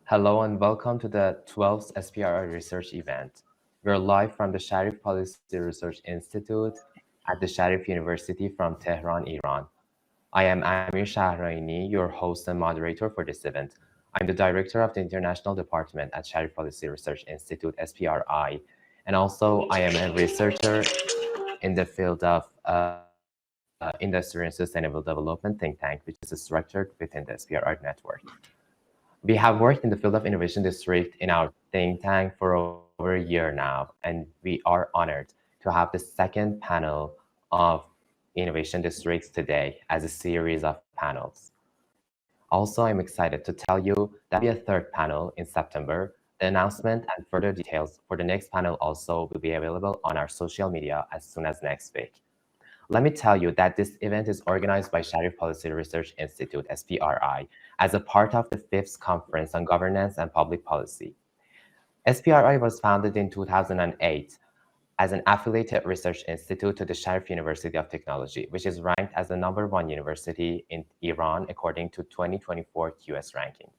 Hello and welcome to the 12th SPRI research event. We're live from the Sharif Policy Research Institute at the Sharif University from Tehran, Iran. I am Amir Shahraini, your host and moderator for this event. I'm the director of the International Department at Sharif Policy Research Institute, SPRI, and also I am a researcher in the field of Industry and Sustainable Development think tank, which is structured within the SPRI network. We have worked in the field of innovation district in our think tank for over a year now, and we are honored to have the second panel of innovation districts today as a series of panels. Also, I'm excited to tell you that we have a third panel in September. The announcement and further details for the next panel also will be available on our social media as soon as next week. Let me tell you that this event is organized by Sharif Policy Research Institute, SPRI, as a part of the 5th Conference on Governance and Public Policy. SPRI was founded in 2008 as an affiliated research institute to the Sharif University of Technology, which is ranked as the #1 university in Iran according to 2024 QS ranking.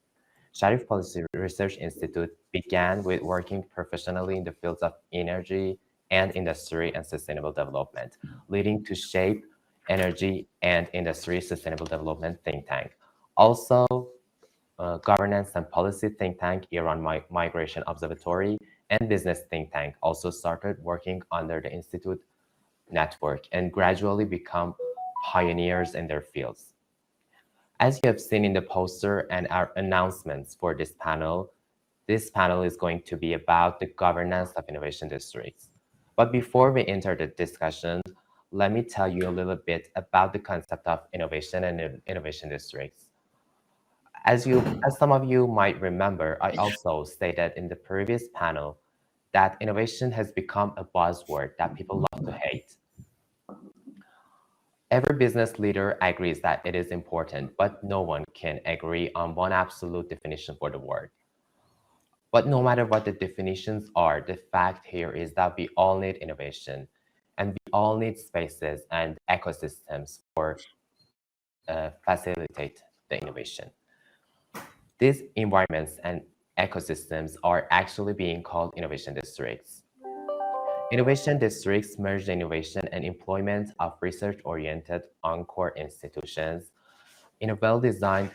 Sharif Policy Research Institute began with working professionally in the fields of energy and industry and sustainable development, leading to SHAPE Energy and Industry Sustainable Development think tank. Also, governance and policy think tank, Iran Migration Observatory, and business think tank also started working under the institute network and gradually become pioneers in their fields. As you have seen in the poster and our announcements for this panel is going to be about the governance of innovation districts. But before we enter the discussion, let me tell you a little bit about the concept of innovation and innovation districts. As some of you might remember, I also stated in the previous panel that innovation has become a buzzword that people love to hate. Every business leader agrees that it is important, but no one can agree on one absolute definition for the word. But no matter what the definitions are, the fact here is that we all need innovation, and we all need spaces and ecosystems for facilitate the innovation. These environments and ecosystems are actually being called innovation districts. Innovation districts merge the innovation and employment of research-oriented encore institutions in a well-designed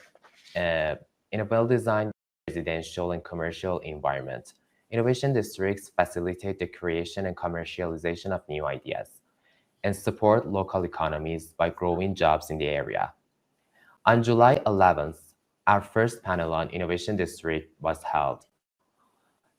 residential and commercial environment. Innovation districts facilitate the creation and commercialization of new ideas and support local economies by growing jobs in the area. On July 11th, our first panel on Innovation District was held.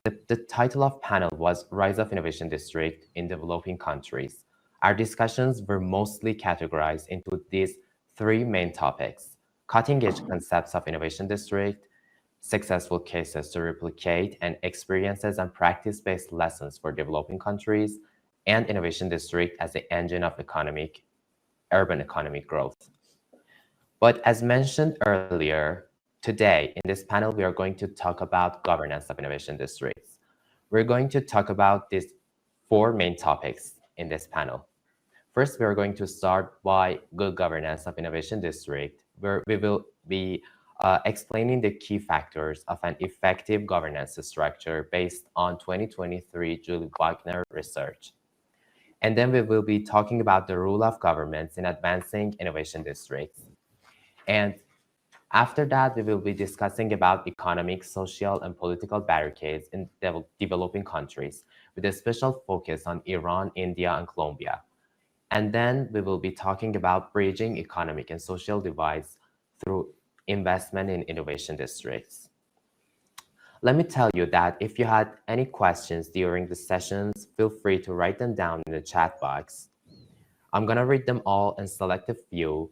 The title of panel was Rise of Innovation District in Developing Countries. Our discussions were mostly categorized into these three main topics: cutting-edge concepts of innovation district, successful cases to replicate, and experiences and practice-based lessons for developing countries, and innovation district as the engine of urban economic growth. But as mentioned earlier, today in this panel, we are going to talk about governance of innovation districts. We're going to talk about these four main topics in this panel. First, we are going to start by good governance of innovation district, where we will be explaining the key factors of an effective governance structure based on 2023 Julie Wagner research. And then we will be talking about the role of governments in advancing innovation districts. And after that, we will be discussing about economic, social, and political barricades in developing countries, with a special focus on Iran, India, and Colombia. And then we will be talking about bridging economic and social divides through investment in innovation districts. Let me tell you that if you had any questions during the sessions, feel free to write them down in the chat box. I'm going to read them all and select a few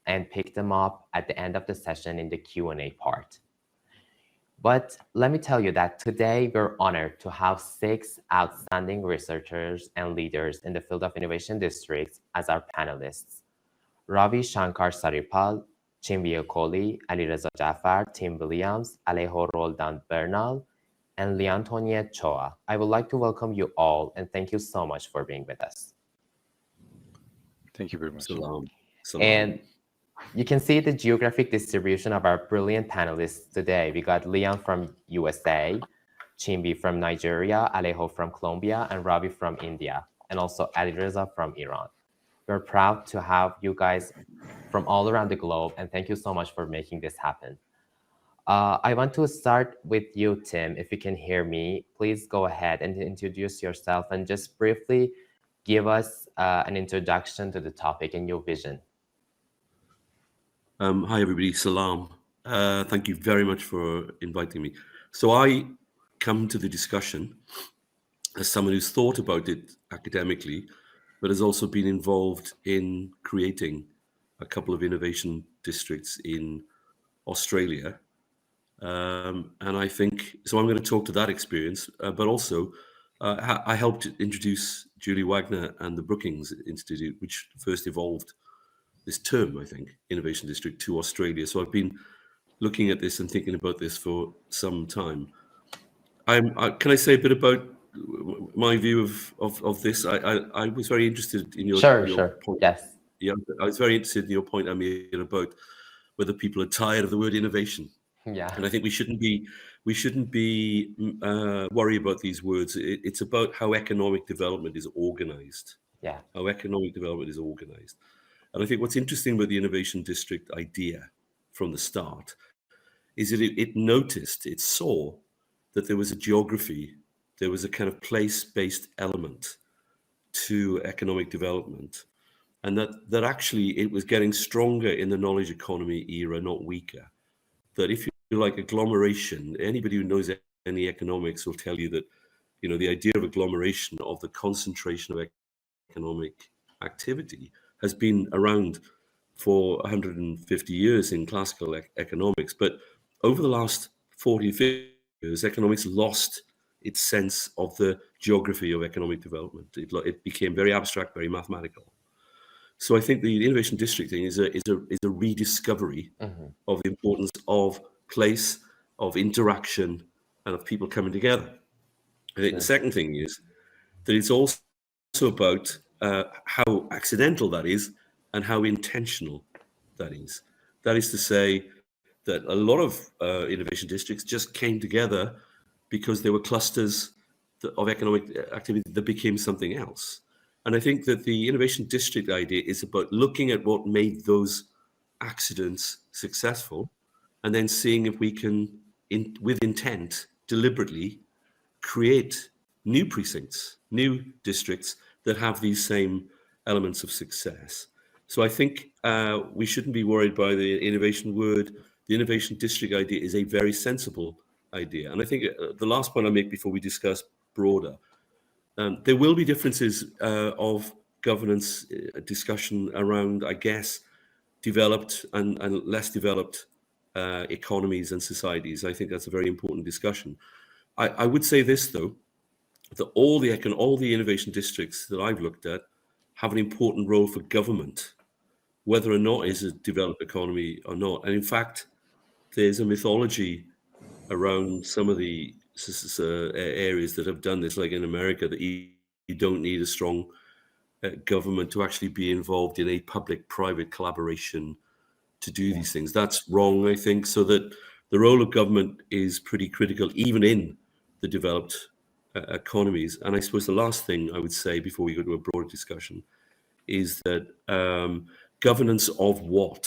and pick them up at the end of the session in the Q&A part. But let me tell you that today we're honored to have 6 outstanding researchers and leaders in the field of innovation districts as our panelists: Ravi Shankar Saripal, Chinvio Kohli, Alireza Jafar, Tim Williams, Alejo Roldan Bernal, and Leontoniet Choa. I would like to welcome you all and thank you so much for being with us. Thank you very much. Salam. And You can see the geographic distribution of our brilliant panelists today. We got Leon from USA, Chimbi from Nigeria, Alejo from Colombia, and Ravi from India, and also Alireza from Iran. We're proud to have you guys from all around the globe, and thank you so much for making this happen. I want to start with you, Tim. If you can hear me, please go ahead and introduce yourself and just briefly give us an introduction to the topic and your vision. Hi, everybody. Salam. Thank you very much for inviting me. So I come to the discussion as someone who's thought about it academically, but has also been involved in creating a couple of innovation districts in Australia. And I think, so I'm going to talk to that experience, but also I helped introduce Julie Wagner and the Brookings Institute, which first evolved this term, I think, Innovation District, to Australia. So I've been looking at this and thinking about this for some time. Can I say a bit about my view of this? I was very interested in your point. Yes. Yeah, I was very interested in your point, Amir, about whether people are tired of the word innovation. Yeah. And I think we shouldn't be worried about these words. It's about how economic development is organized. Yeah. How economic development is organized. And I think what's interesting about the innovation district idea from the start is that it noticed, it saw that there was a geography, there was a kind of place-based element to economic development, and that actually it was getting stronger in the knowledge economy era, not weaker. That if you like agglomeration, anybody who knows any economics will tell you that, you know, the idea of agglomeration, of the concentration of economic activity, has been around for 150 years in classical economics. But over the last 40, 50 years, economics lost its sense of the geography of economic development. It became very abstract, very mathematical. So I think the innovation district thing is a rediscovery of the importance of place, of interaction, and of people coming together. I think the second thing is that it's also about how accidental that is and how intentional that is. That is to say that a lot of innovation districts just came together because there were clusters of economic activity that became something else. And I think that the innovation district idea is about looking at what made those accidents successful and then seeing if we can, with intent, deliberately create new precincts, new districts that have these same elements of success. So I think we shouldn't be worried by the innovation word. The innovation district idea is a very sensible idea. And I think the last point I make before we discuss broader, there will be differences of governance discussion around, I guess, developed and less developed economies and societies. I think that's a very important discussion. I would say this, though, that all the innovation districts that I've looked at have an important role for government, whether or not it's a developed economy or not. And in fact, there's a mythology around some of the areas that have done this, like in America, that you don't need a strong government to actually be involved in a public-private collaboration to do these things. That's wrong, I think, so that the role of government is pretty critical, even in the developed economies. And I suppose the last thing I would say before we go to a broader discussion is that governance of what?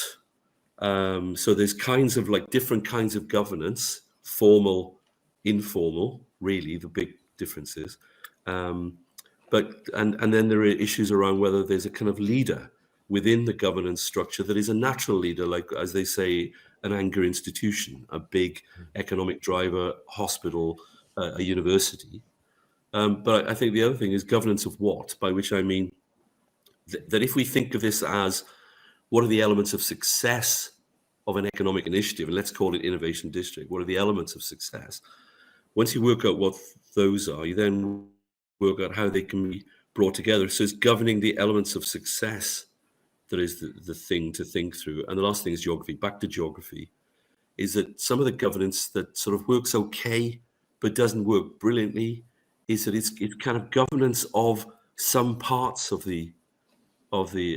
So there's kinds of like different kinds of governance, formal, informal, really the big differences. But then there are issues around whether there's a kind of leader within the governance structure that is a natural leader, like, as they say, an anchor institution, a big economic driver, hospital, a university. But I think the other thing is governance of what, by which I mean that if we think of this as what are the elements of success of an economic initiative, and let's call it innovation district, what are the elements of success? Once you work out what those are, you then work out how they can be brought together. So it's governing the elements of success that is the thing to think through. And the last thing is geography. Back to geography, is that some of the governance that sort of works okay, but doesn't work brilliantly, is that it's kind of governance of some parts of the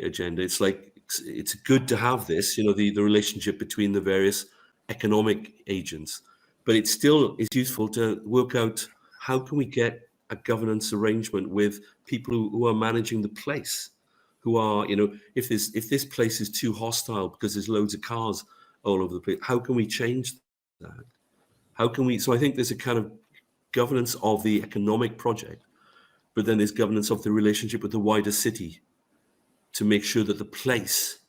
agenda. It's like it's good to have this, the relationship between the various economic agents, but it still is useful to work out how can we get a governance arrangement with people who are managing the place, who are, if this place is too hostile because there's loads of cars all over the place, how can we change that? So I think there's a kind of governance of the economic project, but then there's governance of the relationship with the wider city to make sure that the place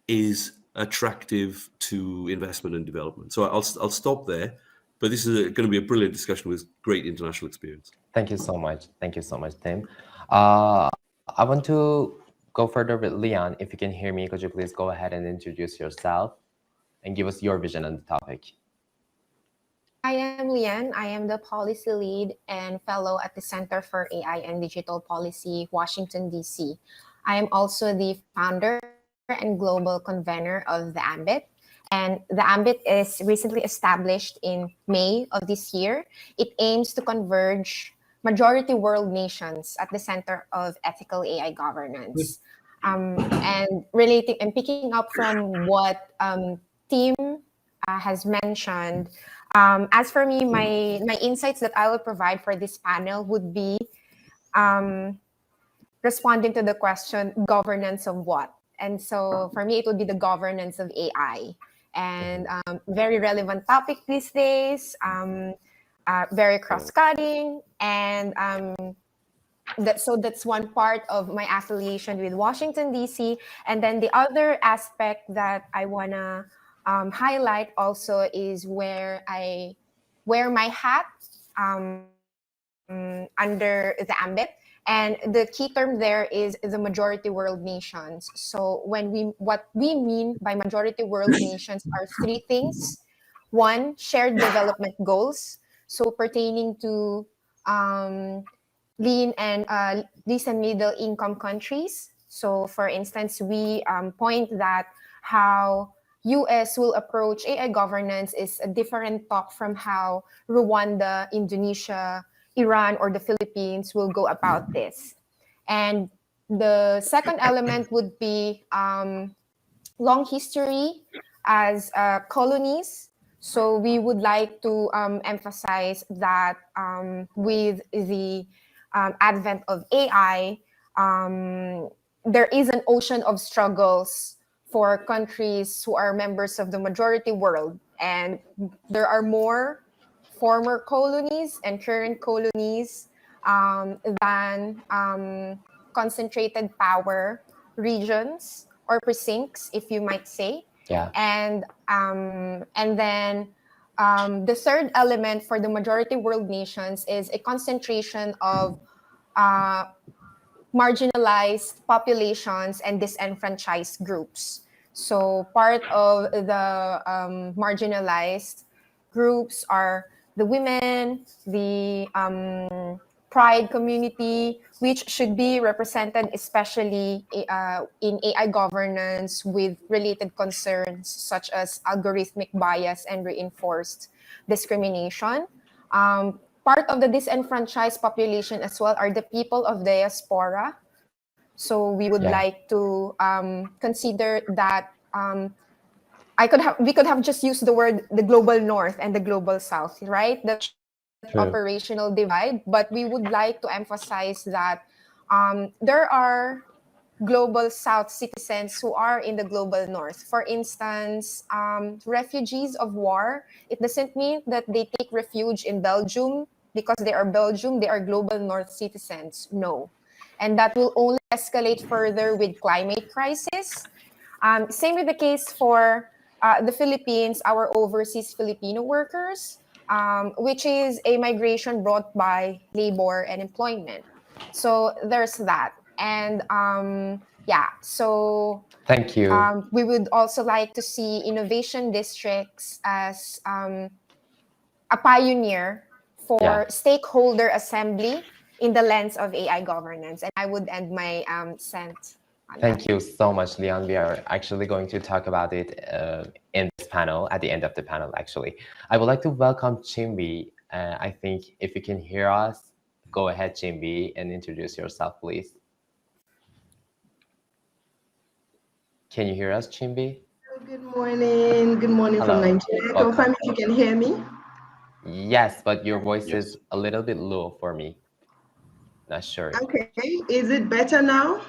is attractive to investment and development. So I'll stop there, but this is going to be a brilliant discussion with great international experience. Thank you so much. Thank you so much, Tim. I want to go further with Leon. If you can hear me, could you please go ahead and introduce yourself and give us your vision on the topic? I am Lian. I am the policy lead and fellow at the Center for AI and Digital Policy, Washington, D.C. I am also the founder and global convener of the AMBIT. And the AMBIT is recently established in May of this year. It aims to converge majority world nations at the center of ethical AI governance. And relating and picking up from what Tim has mentioned, as for me, my insights that I will provide for this panel would be responding to the question, governance of what? And so for me, it would be the governance of AI. And very relevant topic these days, very cross-cutting. And so that's one part of my affiliation with Washington, D.C. And then the other aspect that I want to highlight also is where I wear my hat under the AMBIT. And the key term there is the majority world nations. So what we mean by majority world nations are three things. One, shared development goals. So pertaining to lean and least and middle income countries. So for instance, we point that how US will approach AI governance is a different talk from how Rwanda, Indonesia, Iran, or the Philippines will go about this. And the second element would be long history as colonies. So we would like to emphasize that with the advent of AI, there is an ocean of struggles for countries who are members of the majority world. And there are more former colonies and current colonies than concentrated power regions or precincts, if you might say. Yeah. And then the third element for the majority world nations is a concentration of marginalized populations and disenfranchised groups. So part of the marginalized groups are the women, the pride community, which should be represented especially in AI governance with related concerns such as algorithmic bias and reinforced discrimination. Part of the disenfranchised population as well are the people of diaspora. So we would like to consider that we could have just used the word the global north and the global south, right? The operational divide, but we would like to emphasize that there are global south citizens who are in the global north. For instance, refugees of war, it doesn't mean that they take refuge in Belgium because they are Belgium, they are global north citizens. No. And that will only escalate further with climate crisis. Same with the case for the Philippines, our overseas Filipino workers, which is a migration brought by labor and employment. So there's that. And so thank you. We would also like to see innovation districts as a pioneer for stakeholder assembly in the lens of AI governance. And I would end my sent. Thank you so much, Leon. We are actually going to talk about it in this panel, at the end of the panel, actually. I would like to welcome Chimbi. I think if you can hear us, go ahead, Chimbi, and introduce yourself, please. Can you hear us, Chimbi? Good morning. Good morning from Hello, Nigeria. welcome. Confirm if you can hear me. Yes, but your voice is a little bit low for me. Not sure. Okay. Is it better now?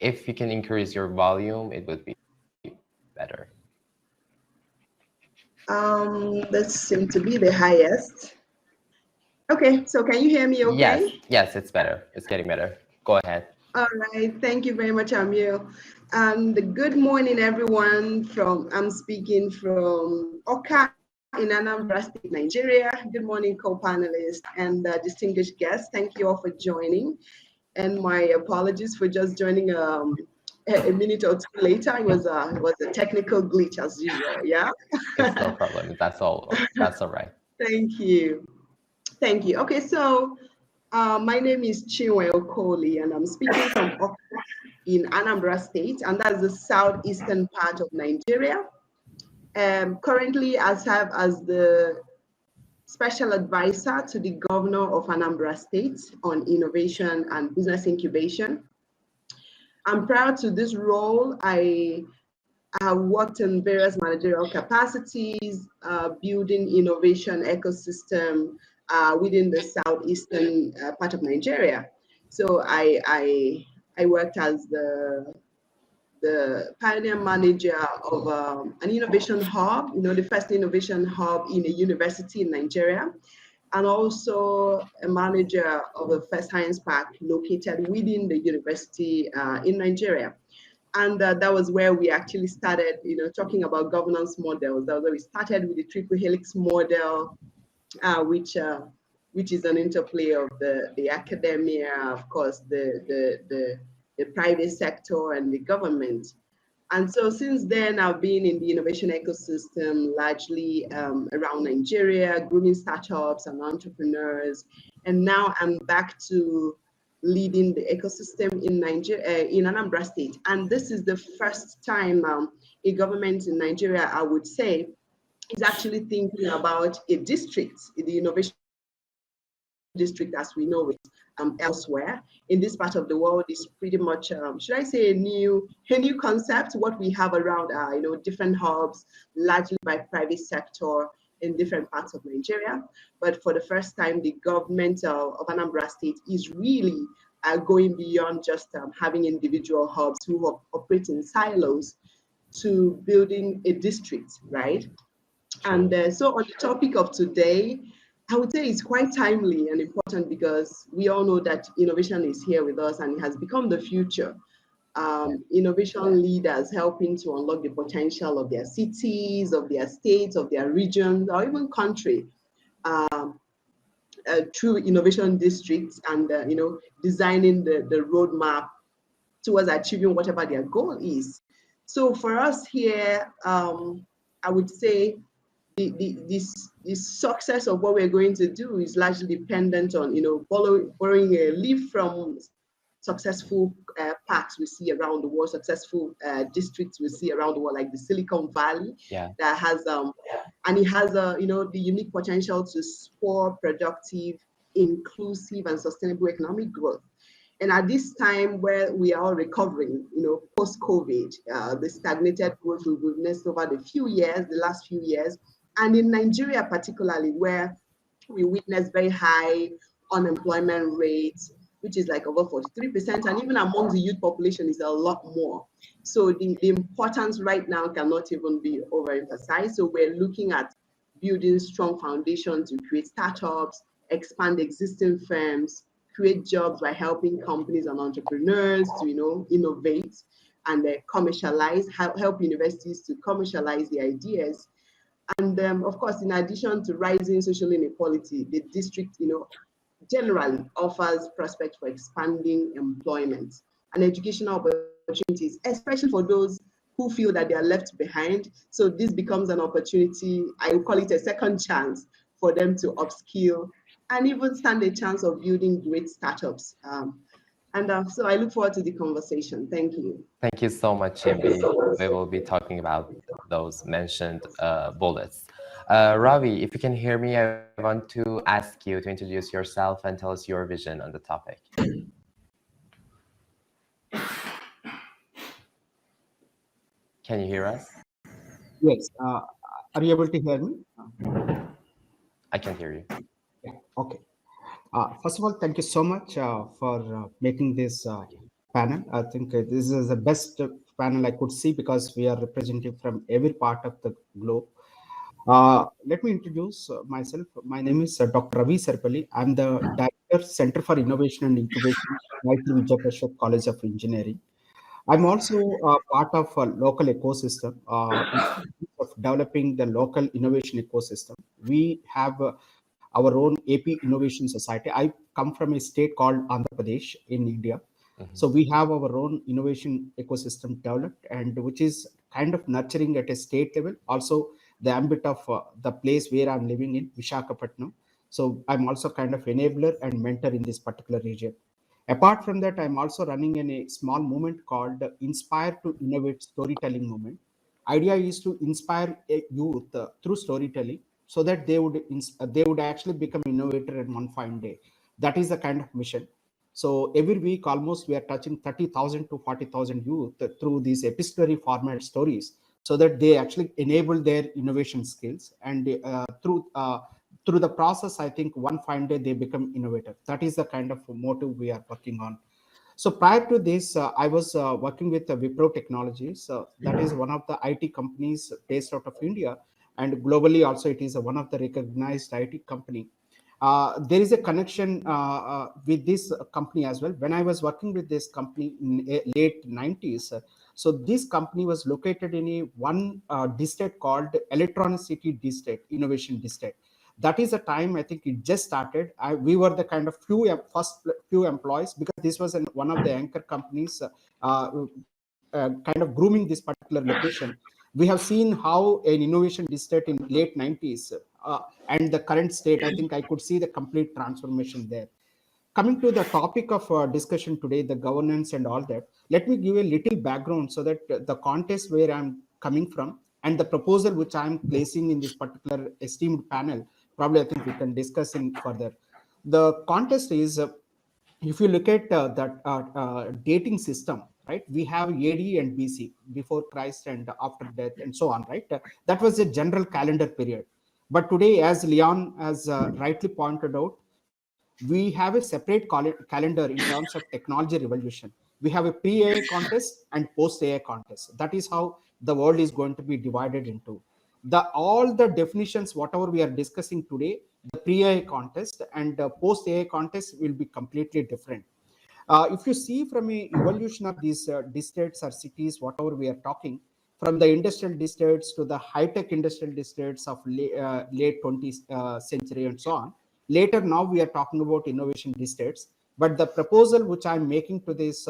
If you can increase your volume, it would be better. This seems to be the highest. Okay, so can you hear me okay? Yes, it's better. It's getting better. Go ahead. All right. Thank you very much, Amir. Good morning, everyone. I'm speaking from Oka in Anambra State, Nigeria. Good morning, co-panelists and distinguished guests. Thank you all for joining. And my apologies for just joining a minute or two later. It was a technical glitch as usual. Yeah. It's no problem. That's all. That's all right. Thank you. Thank you. Okay, so my name is Chinwe Okoli, and I'm speaking from Oka in Anambra State, and that's the southeastern part of Nigeria. Currently, I serve as the special advisor to the governor of Anambra State on innovation and business incubation. I'm proud to this role. I have worked in various managerial capacities, building innovation ecosystem within the southeastern part of Nigeria. So I worked as the pioneer manager of an innovation hub, the first innovation hub in a university in Nigeria, and also a manager of the first science park located within the university in Nigeria. And that was where we actually started, talking about governance models. That was where we started with the triple helix model, which is an interplay of the academia, of course, the private sector and the government. And so since then, I've been in the innovation ecosystem, largely around Nigeria, grooming startups and entrepreneurs. And now I'm back to leading the ecosystem in Nigeria, in Anambra State. And this is the first time a government in Nigeria, I would say, is actually thinking about a district, the innovation district as we know it elsewhere. In this part of the world is pretty much, should I say, a new concept. What we have around, different hubs, largely by private sector in different parts of Nigeria. But for the first time, the government of Anambra State is really going beyond just having individual hubs who operate in silos to building a district, right? And so on the topic of today, I would say it's quite timely and important because we all know that innovation is here with us and it has become the future. Innovation leaders helping to unlock the potential of their cities, of their states, of their regions, or even country through innovation districts and designing the roadmap towards achieving whatever their goal is. So for us here, I would say this success of what we're going to do is largely dependent on borrowing a leaf from successful parks we see around the world, successful districts we see around the world, like the Silicon Valley, that has and it has the unique potential to spur productive, inclusive, and sustainable economic growth. And at this time where we are all recovering, post-COVID, the stagnated growth we've witnessed over the last few years, and in Nigeria particularly, where we witness very high unemployment rates, which is like over 43%, and even among the youth population is a lot more. So the importance right now cannot even be overemphasized. So we're looking at building strong foundations to create startups, expand existing firms, create jobs by helping companies and entrepreneurs to innovate and commercialize, help universities to commercialize the ideas. And of course, in addition to rising social inequality, the district generally offers prospects for expanding employment and educational opportunities, especially for those who feel that they are left behind. So this becomes an opportunity, I would call it a second chance, for them to upskill and even stand a chance of building great startups. So I look forward to the conversation. Thank you. Thank you so much, Chimbi. We will be talking about those mentioned bullets. Ravi, if you can hear me, I want to ask you to introduce yourself and tell us your vision on the topic. Can you hear us? Yes. Are you able to hear me? I can hear you. Yeah. Okay. First of all, thank you so much for making this panel. I think this is the best panel I could see because we are representative from every part of the globe. Let me introduce myself. My name is Dr. Ravi Sarpalli. I'm the Director, Center for Innovation and Incubation, Gayatri Vijayaprasad College of Engineering. I'm also part of a local ecosystem of developing the local innovation ecosystem. We have our own AP Innovation Society. I come from a state called Andhra Pradesh in India. Mhm. So we have our own innovation ecosystem developed, and which is kind of nurturing at a state level. Also, the ambit of the place where I'm living in, Vishakhapatnam. So I'm also kind of enabler and mentor in this particular region. Apart from that, I'm also running in a small movement called Inspire to Innovate Storytelling Movement. Idea is to inspire a youth through storytelling so that they would actually become innovator in one fine day. That is the kind of mission. So every week, almost we are touching 30,000 to 40,000 youth through these epistolary format stories, so that they actually enable their innovation skills, and through the process, I think one fine day they become innovative. That is the kind of motive we are working on. So prior to this, I was working with Wipro Technologies. That is one of the IT companies based out of India, and globally also it is one of the recognized IT company. There is a connection with this company as well. When I was working with this company in late 90s, so this company was located in a one district called Electronic City District, Innovation District. That is the time I think it just started. We were the kind of first few employees, because this was one of the anchor companies kind of grooming this particular location. We have seen how an innovation district in late 90s and the current state, I think I could see the complete transformation there. Coming to the topic of discussion today, the governance and all that, let me give a little background so that the context where I'm coming from and the proposal which I'm placing in this particular esteemed panel, probably I think we can discuss in further. The context is, if you look at that dating system, right? We have AD and BC, before Christ and after death, and so on, right? That was a general calendar period. But today, as Leon has rightly pointed out, we have a separate calendar in terms of technology revolution. We have a pre-AI contest and post-AI contest. That is how the world is going to be divided into. All the definitions, whatever we are discussing today, the pre-AI contest and the post-AI contest will be completely different. If you see from a evolution of these districts or cities, whatever we are talking, from the industrial districts to the high-tech industrial districts of late 20th century and so on. Later, now we are talking about innovation districts. But the proposal which I'm making to this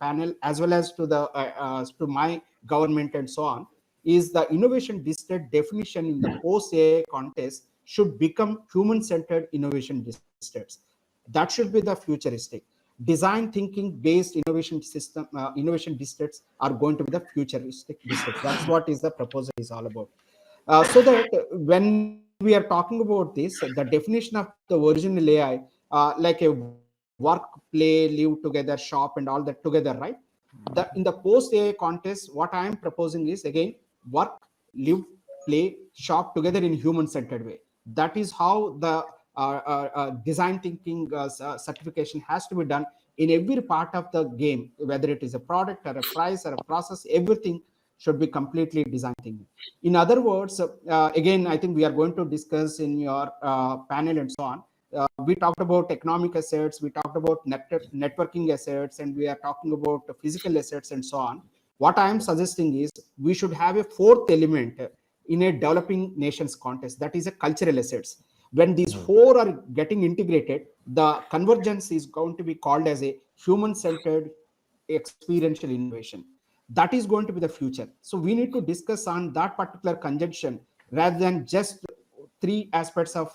panel, as well as to my government and so on, is the innovation district definition in the post-AI contest should become human-centered innovation districts. That should be the futuristic. Design thinking based innovation districts are going to be the futuristic districts. That's what is the proposal is all about. So that when we are talking about this, the definition of the original AI, like a work, play, live together, shop, and all that together, right? In the post AI contest, what I am proposing is again work, live, play, shop together in human-centered way. That is how the design thinking certification has to be done in every part of the game, whether it is a product or a price or a process. Everything should be completely design thinking. In other words, again, I think we are going to discuss in your panel and so on. We talked about economic assets, we talked about networking assets, and we are talking about physical assets and so on. What I am suggesting is we should have a fourth element in a developing nations contest, that is a cultural assets. When these four are getting integrated, the convergence is going to be called as a human-centered experiential innovation. That is going to be the future. So we need to discuss on that particular conjunction rather than just three aspects of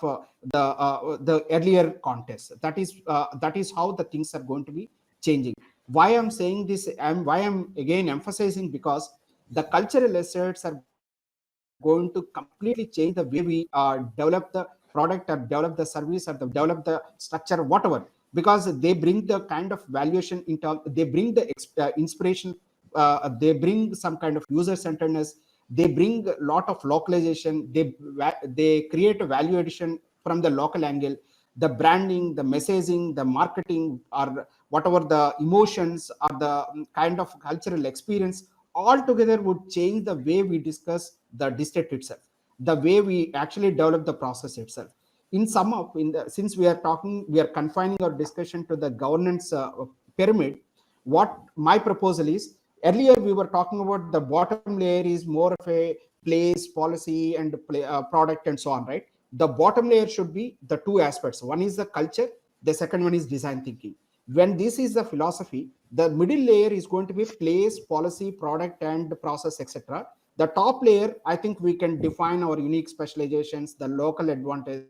the earlier contest. That is how the things are going to be changing. Why I'm saying this, why I'm again emphasizing, because the cultural assets are going to completely change the way we develop the product or develop the service or develop the structure, whatever, because they bring the kind of valuation in terms, they bring the inspiration they bring some kind of user centeredness, they bring a lot of localization, they create a value addition from the local angle. The branding, the messaging, the marketing, or whatever the emotions or the kind of cultural experience all together would change the way we discuss the district itself, the way we actually develop the process itself. In sum up, since we are confining our discussion to the governance pyramid, what my proposal is, earlier we were talking about the bottom layer is more of a place, policy, and product and so on, right? The bottom layer should be the two aspects. One is the culture, the second one is design thinking. When this is the philosophy, the middle layer is going to be place, policy, product, and process, etc. The top layer, I think we can define our unique specializations, the local advantage,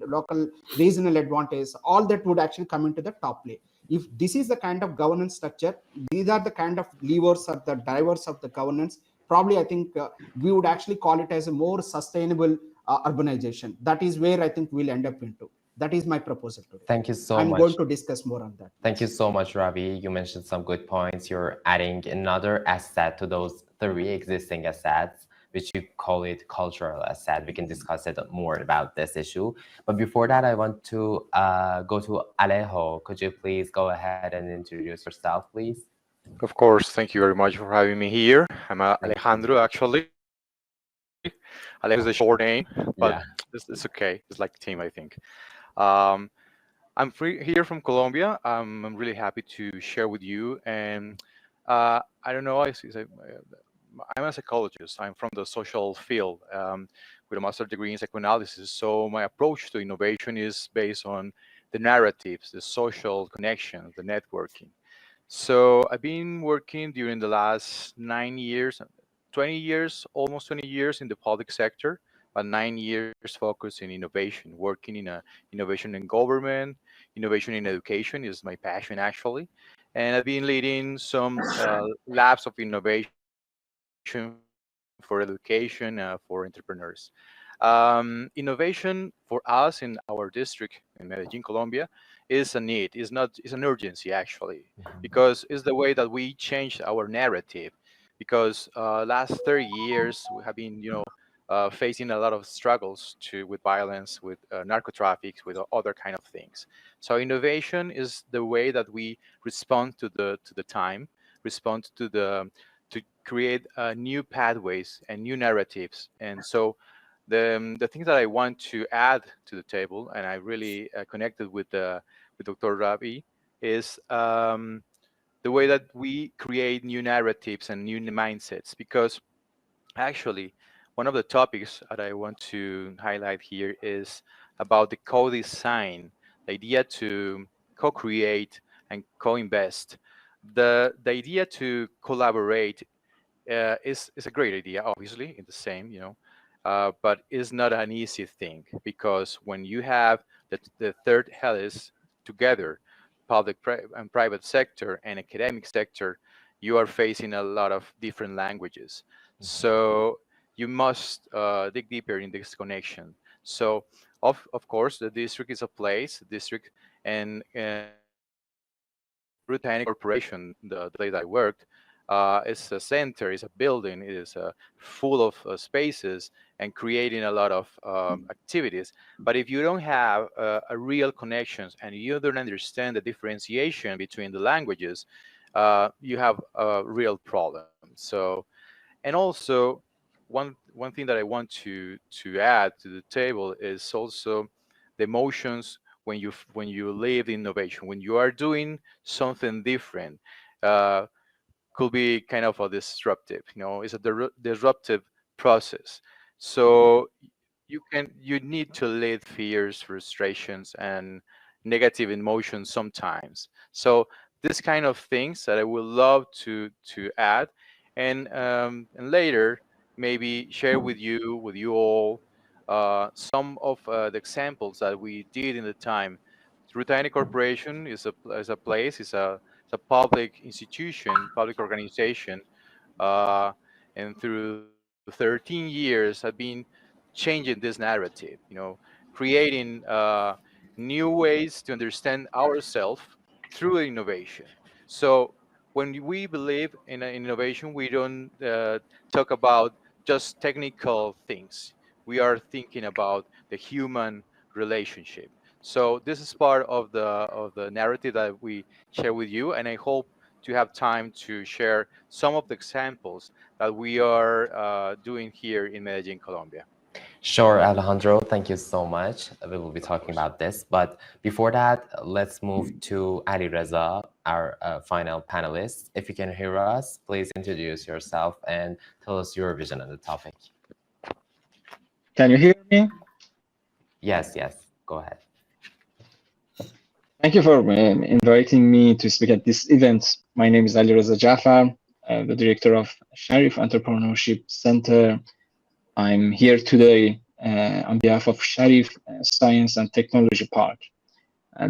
local regional advantage, all that would actually come into the top layer. If this is the kind of governance structure, these are the kind of levers or the drivers of the governance, probably I think we would actually call it as a more sustainable urbanization. That is where I think we'll end up into. That is my proposal today. Thank you so I'm much. going to discuss more on that. Thank you so much, Ravi. You mentioned some good points. You're adding another asset to those three existing assets, which you call it cultural asset. We can discuss it more about this issue. But before that, I want to go to Alejo. Could you please go ahead and introduce yourself, please? Of course, thank you very much for having me here. I'm Alejandro, actually. Alejo is a short name, but Yeah. it's okay. It's like a team, I think. Um, I'm here from Colombia. I'm really happy to share with you. And I don't know, I'm a psychologist. I'm from the social field with a master's degree in psychoanalysis. So my approach to innovation is based on the narratives, the social connections, the networking. So I've been working during the last 9 years, 20 years, almost 20 years in the public sector, but 9 years focused in innovation, working in innovation in government, innovation in education is my passion actually. And I've been leading some labs of innovation for education, for entrepreneurs. Innovation for us in our district in Medellin, Colombia, is a need. It's an urgency actually, because it's the way that we change our narrative. Because last 30 years we have been, facing a lot of struggles with violence, with narco traffics, with other kind of things. So innovation is the way that we respond to the time, respond to create new pathways and new narratives. And so the thing that I want to add to the table, and I really connected with Dr. Ravi, is the way that we create new narratives and new mindsets. Because actually, one of the topics that I want to highlight here is about the co-design, the idea to co-create and co-invest. The idea to collaborate is a great idea, obviously, in the same, but it's not an easy thing, because when you have the third helix together, and private sector and academic sector, you are facing a lot of different languages. So you must dig deeper in this connection. So of course, the district is a place, district, and Ruth Corporation, the place I worked, is a center, is a building, it is full of spaces and creating a lot of activities. But if you don't have a real connections and you don't understand the differentiation between the languages, you have a real problem. So, and also one thing that I want to add to the table is also the emotions when you live innovation, when you are doing something different. Uh, could be kind of a disruptive, it's a disruptive process. So you need to lead fears, frustrations, and negative emotions sometimes. So this kind of things that I would love to add, and later maybe share with you all some of the examples that we did in the time. Ruta Corporation is a place, it's a public institution, public organization, uh, and through 13 years have been changing this narrative, creating new ways to understand ourselves through innovation. So when we believe in innovation, we don't talk about just technical things. We are thinking about the human relationship. So this is part of the narrative that we share with you, and I hope to have time to share some of the examples that we are doing here in Medellin, Colombia. Sure, Alejandro, thank you so much. We will be talking about this. But before that, let's move to Ali Reza, our final panelist. If you can hear us, please introduce yourself and tell us your vision on the topic. Can you hear me? Yes, go ahead. Thank you for inviting me to speak at this event. My name is Ali Reza Jafar, the director of Sharif Entrepreneurship Center. I'm here today on behalf of Sharif Science and Technology Park.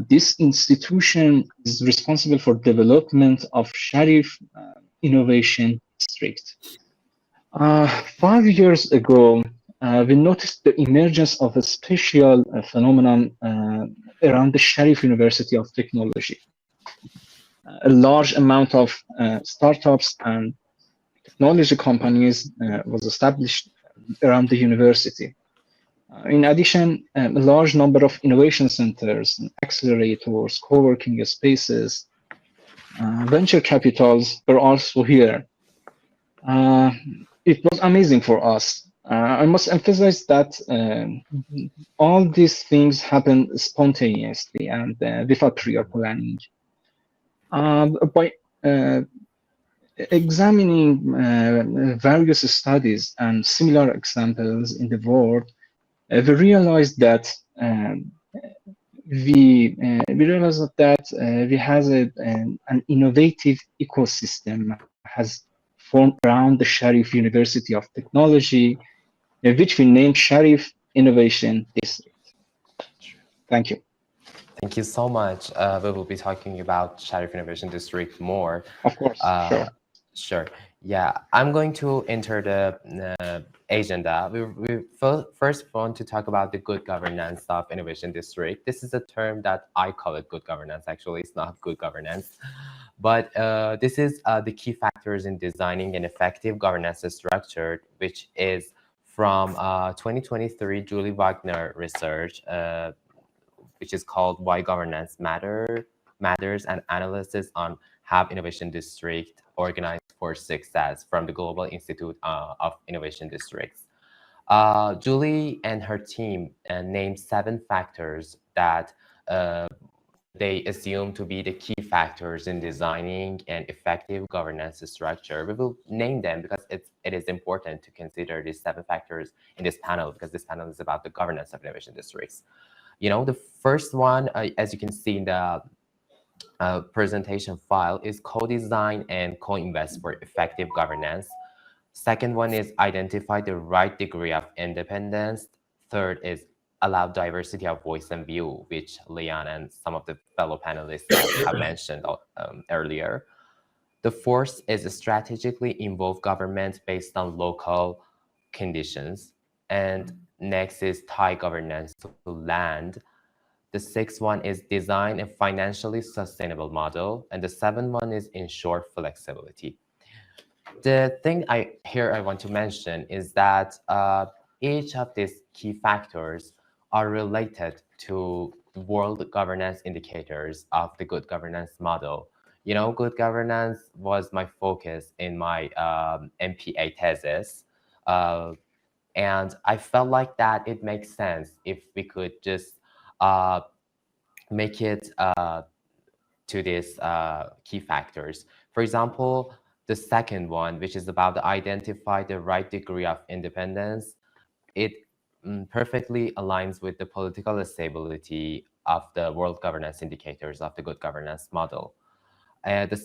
This institution is responsible for development of Sharif Innovation District. 5 years ago, we noticed the emergence of a special phenomenon around the Sharif University of Technology. A large amount of startups and technology companies was established around the university. In addition, a large number of innovation centers, accelerators, co-working spaces, venture capitals were also here. It was amazing for us. I must emphasize that all these things happened spontaneously and without prior planning. By examining various studies and similar examples in the world, we realized that we have an innovative ecosystem has formed around the Sharif University of Technology, which we named Sharif Innovation District. Thank you. Thank you so much. We will be talking about Sharif Innovation District more. Of course, sure. Sure. Yeah, I'm going to enter the agenda. We first want to talk about the good governance of Innovation District. This is a term that I call it good governance. Actually, it's not good governance. But this is the key factors in designing an effective governance structure, which is from 2023 Julie Wagner research, which is called Why Governance Matters, an analysis on how Innovation District organized for success from the Global Institute of Innovation Districts. Julie and her team named 7 factors that they assume to be the key factors in designing an effective governance structure. We will name them because it is important to consider these 7 factors in this panel, because this panel is about the governance of innovation districts. You know, the first one, as you can see in the presentation file, is co-design and co-invest for effective governance. Second one is identify the right degree of independence. Third is allow diversity of voice and view, which Leon and some of the fellow panelists have mentioned earlier. The fourth is strategically involve government based on local conditions. And next is tie governance to land. The sixth one is design a financially sustainable model. And the seventh one is ensure flexibility. The thing I want to mention is that each of these key factors are related to world governance indicators of the good governance model. You know, good governance was my focus in my MPA thesis. And I felt like that it makes sense if we could just make it to these key factors. For example, the second one, which is about to identify the right degree of independence, it perfectly aligns with the political stability of the world governance indicators of the good governance model. The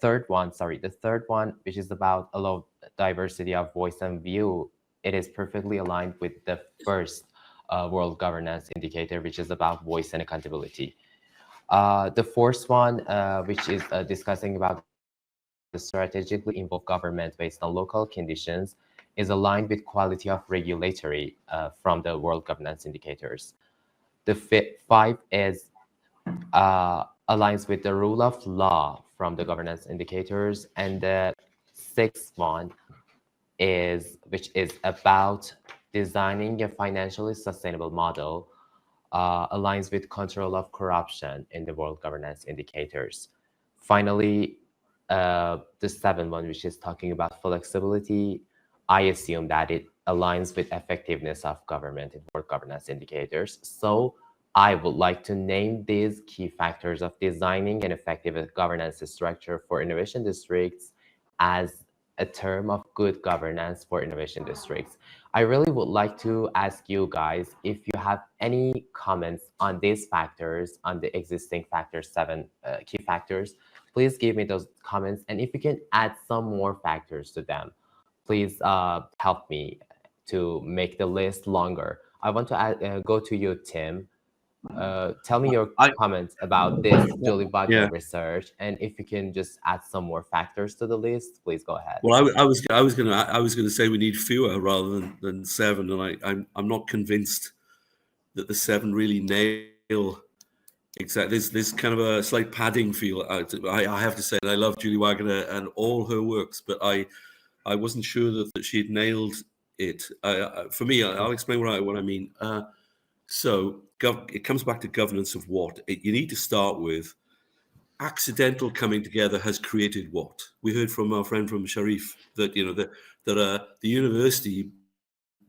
third one, which is about allow diversity of voice and view, it is perfectly aligned with the first world governance indicator, which is about voice and accountability. The fourth one, which is discussing about the strategically involve government based on local conditions, is aligned with quality of regulatory from the world governance indicators. The 5 is aligns with the rule of law from the governance indicators, and the sixth one which is about designing a financially sustainable model aligns with control of corruption in the world governance indicators. Finally, the seventh one, which is talking about flexibility, I assume that it aligns with effectiveness of government in world governance indicators. So I would like to name these key factors of designing an effective governance structure for innovation districts as a term of good governance for innovation districts. I really would like to ask you guys if you have any comments on these factors, on the existing factors, seven key factors. Please give me those comments. And if you can add some more factors to them, please help me to make the list longer. I want to go to you, Tim. Tell me your comments about this Julie Wagner research, and if you can just add some more factors to the list, please go ahead. Well, I was going to say we need fewer rather than seven, and I'm not convinced that the seven really nail exactly. There's kind of a slight padding feel. I have to say that I love Julie Wagner and all her works, but I wasn't sure that she'd nailed it. For me, I'll explain what I mean. So it comes back to governance of what. You need to start with accidental coming together has created what. We heard from our friend from Sharif that the university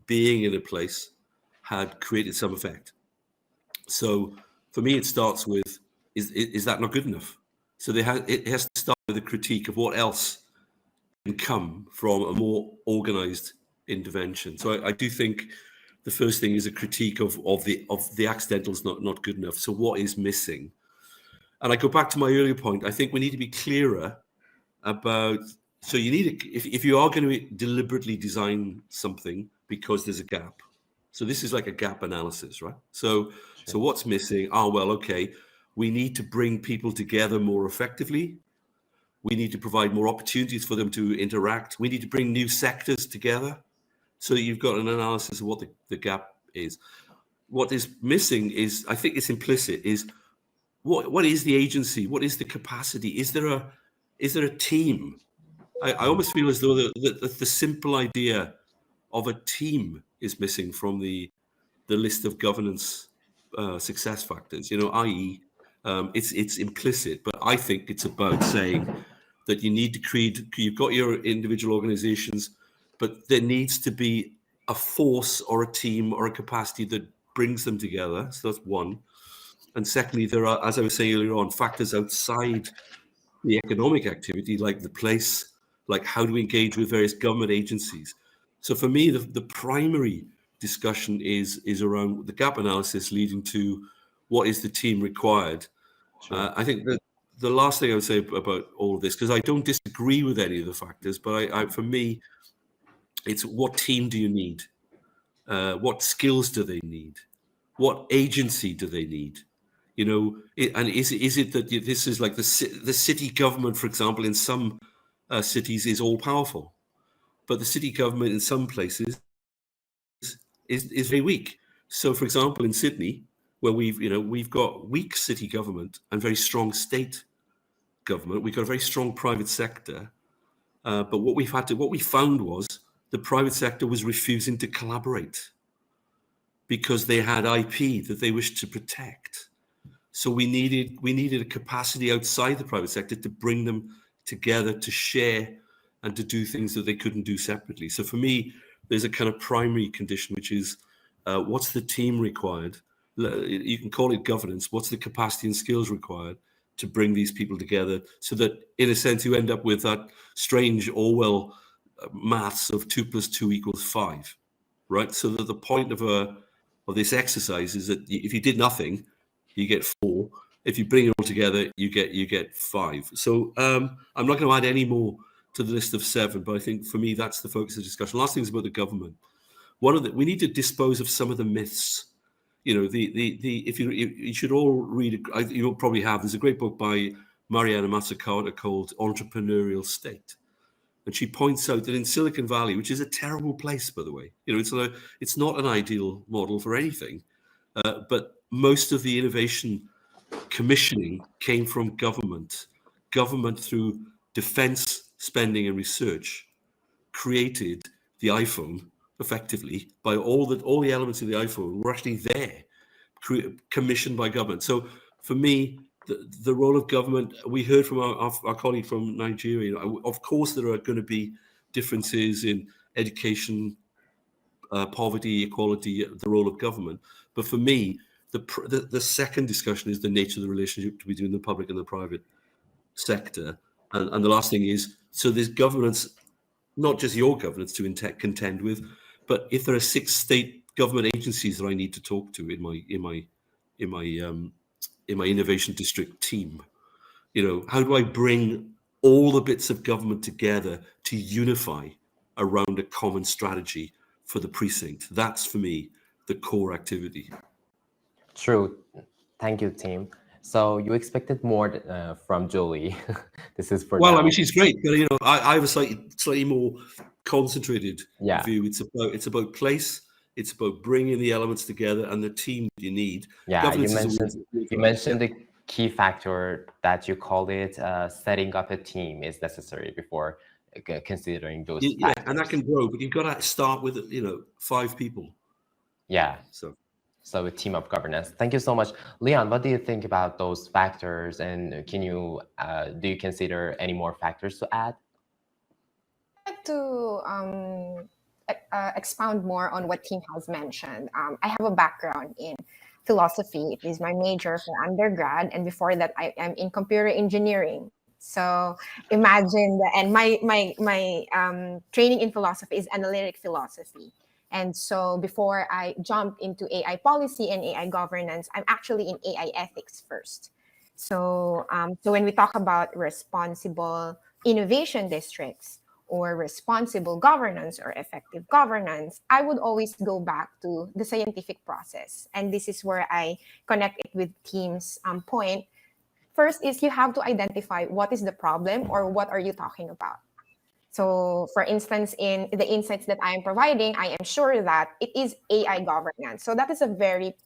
being in a place had created some effect. So for me, it starts with is that not good enough? So it has to start with a critique of what else can come from a more organized intervention. So I do think the first thing is a critique of the accidentals not good enough. So what is missing? And I go back to my earlier point. I think we need to be clearer about. So you need if you are going to deliberately design something because there's a gap. So this is like a gap analysis, right? So what's missing? Oh, well, okay. We need to bring people together more effectively. We need to provide more opportunities for them to interact. We need to bring new sectors together so that you've got an analysis of what the gap is. What is missing is, I think it's implicit, is what is the agency? What is the capacity? Is there a team? I almost feel as though the simple idea of a team is missing from the list of governance success factors. I.e., it's implicit, but I think it's about saying that you need to create. You've got your individual organizations, but there needs to be a force or a team or a capacity that brings them together. So that's one. And secondly, there are, as I was saying earlier on, factors outside the economic activity, like the place, like how do we engage with various government agencies. So for me, the primary discussion is around the gap analysis leading to what is the team required. Sure. I think that the last thing I would say about all of this, because I don't disagree with any of the factors, but for me, it's what team do you need? What skills do they need? What agency do they need? And is it that this is like the city government, for example, in some cities is all powerful, but the city government in some places is very weak. So, for example, in Sydney, where we've got weak city government and very strong state government, we've got a very strong private sector. But what we found was the private sector was refusing to collaborate because they had IP that they wished to protect. So we needed a capacity outside the private sector to bring them together, to share and to do things that they couldn't do separately. So for me, there's a kind of primary condition, which is what's the team required? You can call it governance. What's the capacity and skills required to bring these people together so that, in a sense, you end up with that strange Orwell maths of 2 + 2 = 5, right? So that the point of this exercise is that if you did nothing, you get 4. If you bring it all together, you get 5. So I'm not going to add any more to the list of 7, but I think for me that's the focus of the discussion. Last thing is about the government. We need to dispose of some of the myths. If you should all read, you'll probably have. There's a great book by Mariana Mazzucato called Entrepreneurial State, and she points out that in Silicon Valley, which is a terrible place, by the way, it's not an ideal model for anything, but most of the innovation commissioning came from government, government, through defense spending and research, created the iPhone effectively by all the elements of the iPhone were actually there, commissioned by government. So for me, the role of government, we heard from our colleague from Nigeria, of course there are going to be differences in education, poverty, equality, the role of government. But for me, the second discussion is the nature of the relationship between the public and the private sector. And the last thing is, so there's governance, not just your governance to contend with, but if there are 6 state government agencies that I need to talk to in my innovation district team, how do I bring all the bits of government together to unify around a common strategy for the precinct? That's for me the core activity. True. Thank you, team. So you expected more from Julie. This is for Well, now. I mean, she's great, but I have a slightly more concentrated Yeah. view. It's about place. It's about bringing the elements together and the team that you need. Yeah, Governance you mentioned the key factor that you called it setting up a team is necessary before considering those Yeah, factors. and that can grow, but you've got to start with 5 people. Yeah. So a team of governance. Thank you so much. Leon, what do you think about those factors? And can you do you consider any more factors to add? I'd like to expound more on what Tim has mentioned. I have a background in philosophy. It is my major for undergrad, and before that, I am in computer engineering. So imagine and my training in philosophy is analytic philosophy. And so before I jump into AI policy and AI governance, I'm actually in AI ethics first. So when we talk about responsible innovation districts, or responsible governance or effective governance, I would always go back to the scientific process. And this is where I connect it with Tim's point. First is you have to identify what is the problem or what are you talking about. So for instance, in the insights that I am providing, I am sure that it is AI governance. So that is a very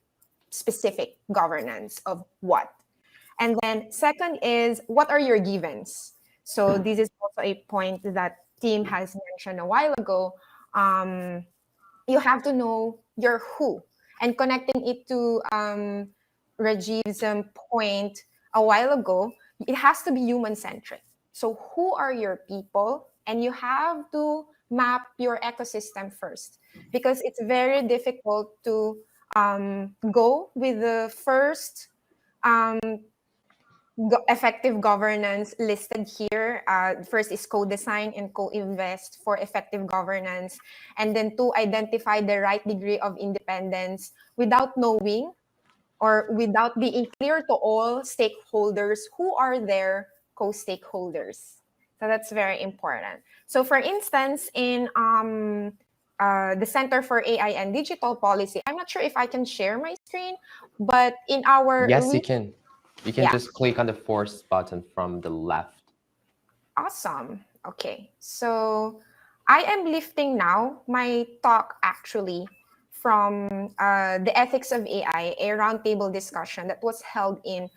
specific governance of what. And then second is what are your givens? So this is also a point that Tim has mentioned a while ago. You have to know your who, and connecting it to Rajiv's point a while ago, it has to be human-centric. So who are your people? And you have to map your ecosystem first, because it's very difficult to go with the first effective governance listed here. First is co-design and co-invest for effective governance. And then to identify the right degree of independence without knowing or without being clear to all stakeholders who are their co-stakeholders. So that's very important. So for instance, in the Center for AI and Digital Policy, I'm not sure if I can share my screen, but in our... Yes, you can. You can just click on the force button from the left. Awesome. Okay. So I am lifting now my talk actually from the ethics of AI, a roundtable discussion that was held in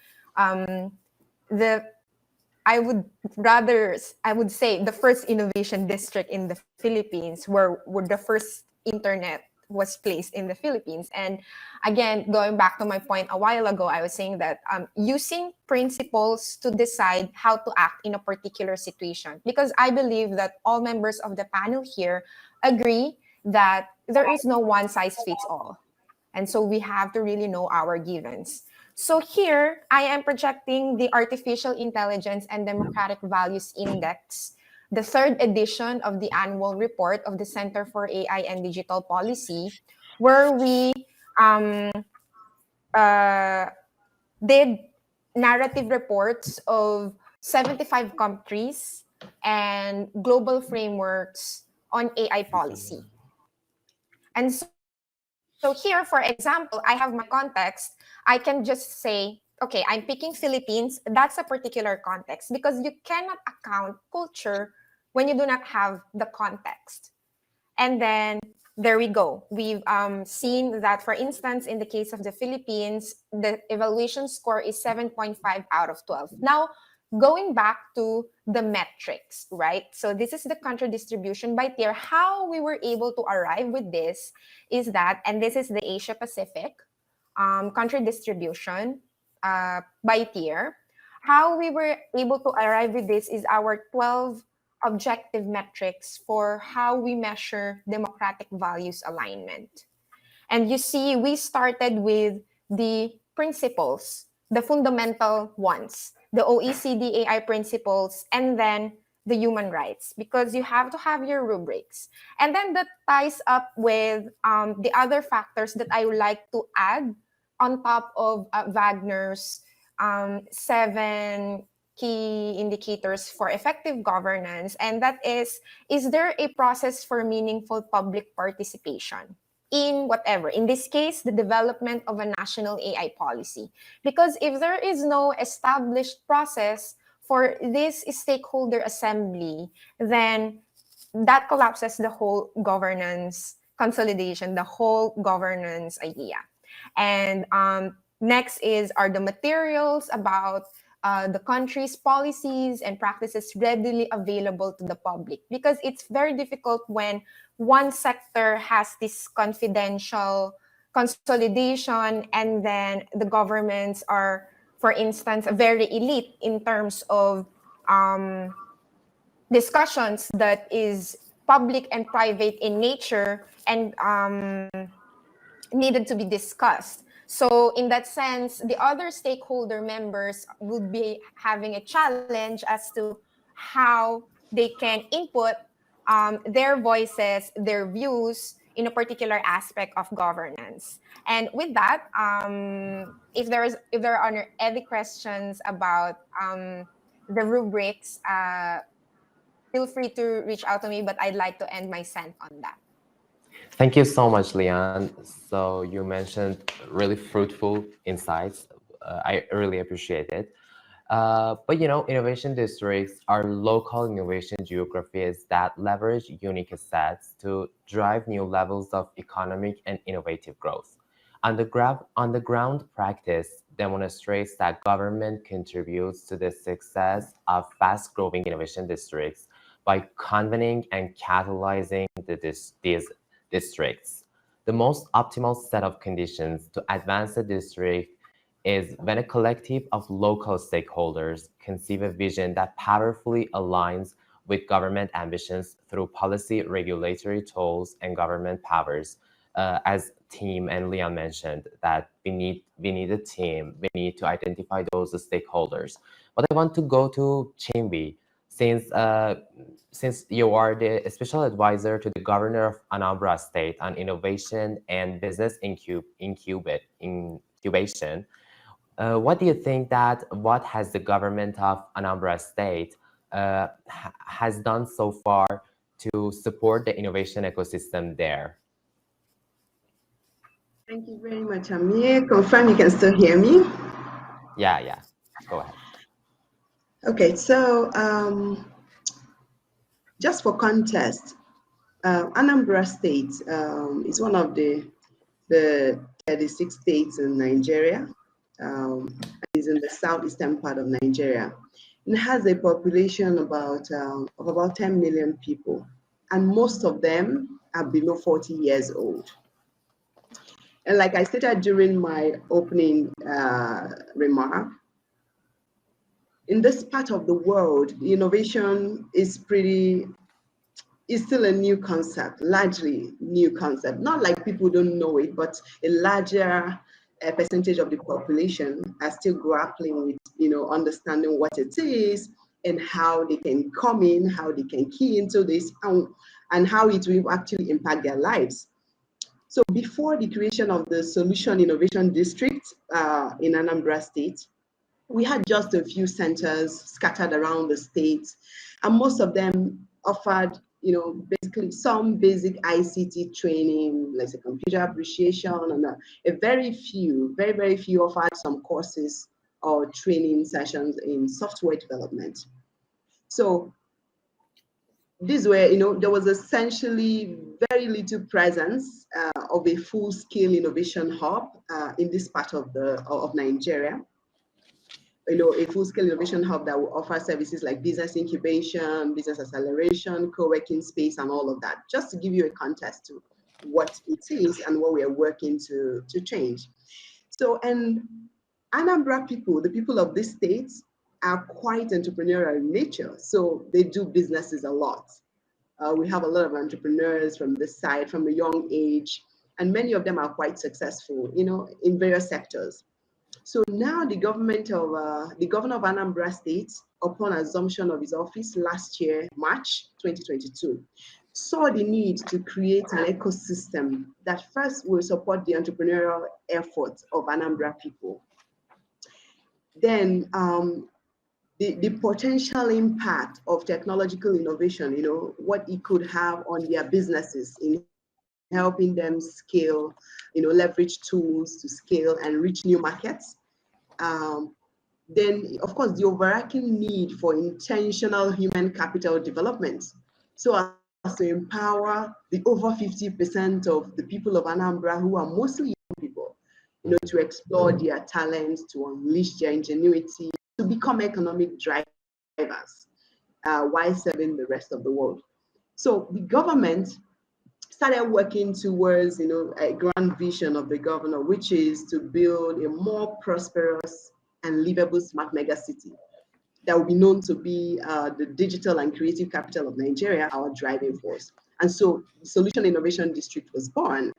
I would say the first innovation district in the Philippines, where the first internet was placed in the Philippines. And again, going back to my point a while ago, I was saying that using principles to decide how to act in a particular situation, because I believe that all members of the panel here agree that there is no one size fits all. And so we have to really know our givens. So here I am projecting the Artificial Intelligence and Democratic Values Index, the 3rd edition of the annual report of the Center for AI and Digital Policy, where we did narrative reports of 75 countries and global frameworks on AI policy. And so here, for example, I have my context. I can just say, okay, I'm picking Philippines. That's a particular context, because you cannot account culture when you do not have the context. And then there we go. We've seen that, for instance, in the case of the Philippines, the evaluation score is 7.5 out of 12. Now, going back to the metrics, right? So this is the country distribution by tier. How we were able to arrive with this is that, and this is the Asia Pacific country distribution by tier. How we were able to arrive with this is our 12 objective metrics for how we measure democratic values alignment. And you see, we started with the principles, the fundamental ones, the OECD AI principles, and then the human rights, because you have to have your rubrics. And then that ties up with the other factors that I would like to add on top of Wagner's 7 key indicators for effective governance. And that is there a process for meaningful public participation in whatever, in this case, the development of a national AI policy? Because if there is no established process for this stakeholder assembly, then that collapses the whole governance consolidation, the whole governance idea. And next are the materials about the country's policies and practices readily available to the public, because it's very difficult when one sector has this confidential consolidation and then the governments are, for instance, very elite in terms of discussions that is public and private in nature and needed to be discussed. So in that sense, the other stakeholder members would be having a challenge as to how they can input their voices, their views in a particular aspect of governance. And with that, if there are any questions about the rubrics, feel free to reach out to me, but I'd like to end my sent on that. Thank you so much, Leon. So you mentioned really fruitful insights. I really appreciate it. But innovation districts are local innovation geographies that leverage unique assets to drive new levels of economic and innovative growth. On the ground practice demonstrates that government contributes to the success of fast-growing innovation districts by convening and catalyzing these districts. The most optimal set of conditions to advance a district is when a collective of local stakeholders conceive a vision that powerfully aligns with government ambitions through policy, regulatory tools, and government powers. As Tim and Leon mentioned, that we need a team. We need to identify those stakeholders. But I want to go to Chimbi, since you are the special advisor to the governor of Anambra State on innovation and business incubation. What do you think what has the government of Anambra State has done so far to support the innovation ecosystem there? Thank you very much, Amir. Confirm you can still hear me? Yeah. Go ahead. Okay, so just for context, Anambra State is one of the 36 states in Nigeria. Is in the southeastern part of Nigeria. It has a population of about 10 million people, and most of them are below 40 years old. And like I stated during my opening remark, in this part of the world, innovation is still a new concept, largely new concept. Not like people don't know it, but a larger percentage of the population are still grappling with, understanding what it is and how they can come in, how they can key into this, and how it will actually impact their lives. So before the creation of the Solution Innovation District in Anambra State, we had just a few centers scattered around the state, and most of them offered, basically some basic ICT training, like a computer appreciation, and very few offered some courses or training sessions in software development. So these were, there was essentially very little presence of a full-scale innovation hub in this part of Nigeria. a full-scale innovation hub that will offer services like business incubation, business acceleration, co-working space, and all of that, just to give you a context to what it is and what we are working to change. So, and Anambra people, the people of this state, are quite entrepreneurial in nature. So they do businesses a lot. We have a lot of entrepreneurs from this side from a young age, and many of them are quite successful, in various sectors. So now the governor of Anambra State, upon assumption of his office last year, March 2022, saw the need to create an ecosystem that first will support the entrepreneurial efforts of Anambra people. Then the potential impact of technological innovation, what it could have on their businesses in helping them scale, leverage tools to scale and reach new markets. Then, of course, the overarching need for intentional human capital development. So as to empower the over 50% of the people of Anambra who are mostly young people, to explore their talents, to unleash their ingenuity, to become economic drivers while serving the rest of the world. So the government started working towards, a grand vision of the governor, which is to build a more prosperous and livable smart mega city that will be known to be the digital and creative capital of Nigeria, our driving force. And so the Solution Innovation District was born.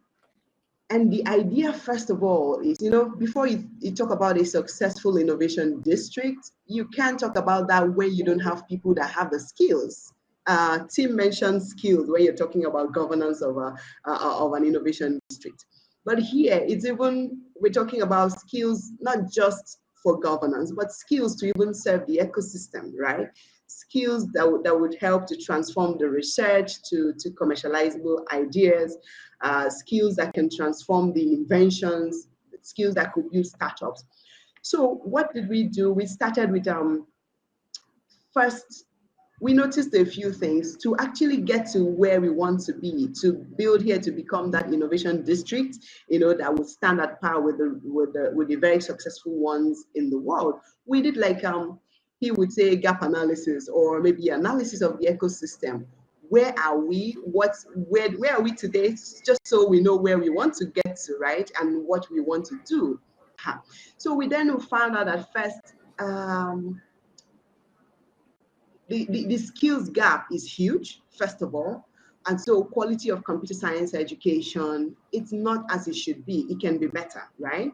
And the idea, first of all, is, before you talk about a successful innovation district, you can't talk about that when you don't have people that have the skills. Tim mentioned skills when you're talking about governance of an innovation district. But here, we're talking about skills, not just for governance, but skills to even serve the ecosystem, right? Skills that would help to transform the research to commercializable ideas, skills that can transform the inventions, skills that could build startups. So what did we do? We started with first, we noticed a few things to actually get to where we want to be, to build here to become that innovation district, that would stand at par with the very successful ones in the world. We did he would say gap analysis, or maybe analysis of the ecosystem. Where are we? Where are we today? Just so we know where we want to get to, right? And what we want to do. So we then found out that first, the skills gap is huge, first of all. And so quality of computer science education, it's not as it should be. It can be better, right?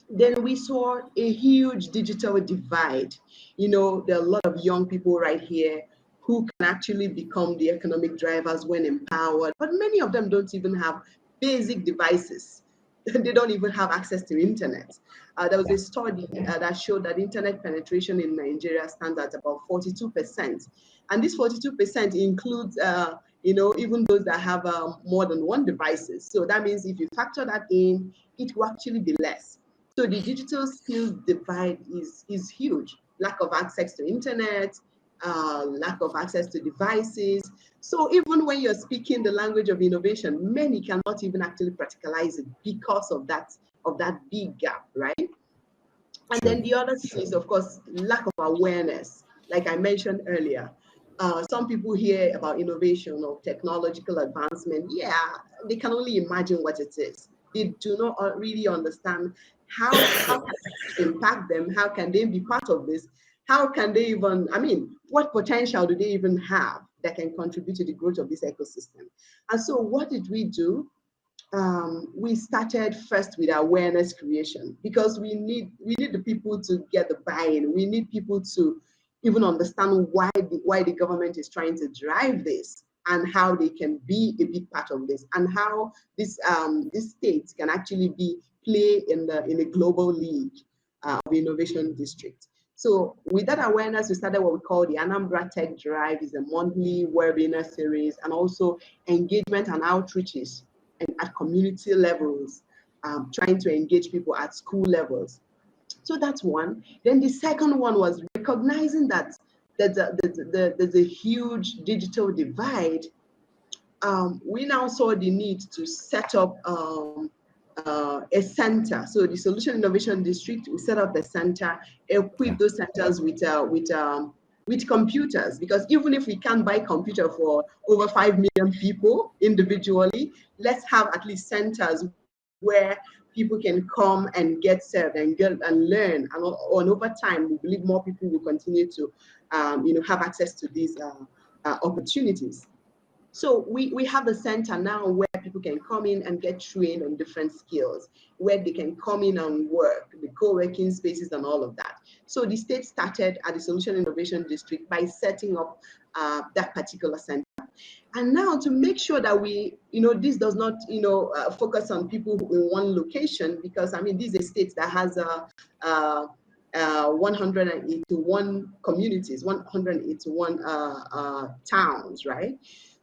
Then we saw a huge digital divide. There are a lot of young people right here who can actually become the economic drivers when empowered, but many of them don't even have basic devices. They don't even have access to internet. There was a study that showed that internet penetration in Nigeria stands at about 42%. And this 42% includes, even those that have more than one devices. So that means if you factor that in, it will actually be less. So the digital skills divide is huge. Lack of access to internet, lack of access to devices. So even when you're speaking the language of innovation, many cannot even actually practicalize it because of that big gap, right? And then the other thing is, of course, lack of awareness. Like I mentioned earlier, some people hear about innovation or technological advancement. Yeah, they can only imagine what it is. They do not really understand how can it impact them. How can they be part of this? How can they even, what potential do they even have that can contribute to the growth of this ecosystem? And so what did we do? We started first with awareness creation, because we need the people to get the buy-in. We need people to even understand why the government is trying to drive this, and how they can be a big part of this, and how this state can actually play in the global league of innovation district. So with that awareness, we started what we call the Anambra Tech Drive. Is a monthly webinar series, and also engagement and outreaches and at community levels, trying to engage people at school levels. So that's one. Then the second one was recognizing that there's a huge digital divide. We now saw the need to set up a center. So the Solution Innovation District will set up the center, equip those centers with computers, because even if we can't buy computer for over 5 million people individually, let's have at least centers where people can come and get served and learn. And over time, we believe more people will continue to have access to these opportunities. So we have a center now where people can come in and get trained on different skills, where they can come in and work, the co-working spaces and all of that. So the state started at the Solution Innovation District by setting up that particular center. And now to make sure that this does not, focus on people in one location, because I mean, this is a state that has 181 communities, 181 towns, right?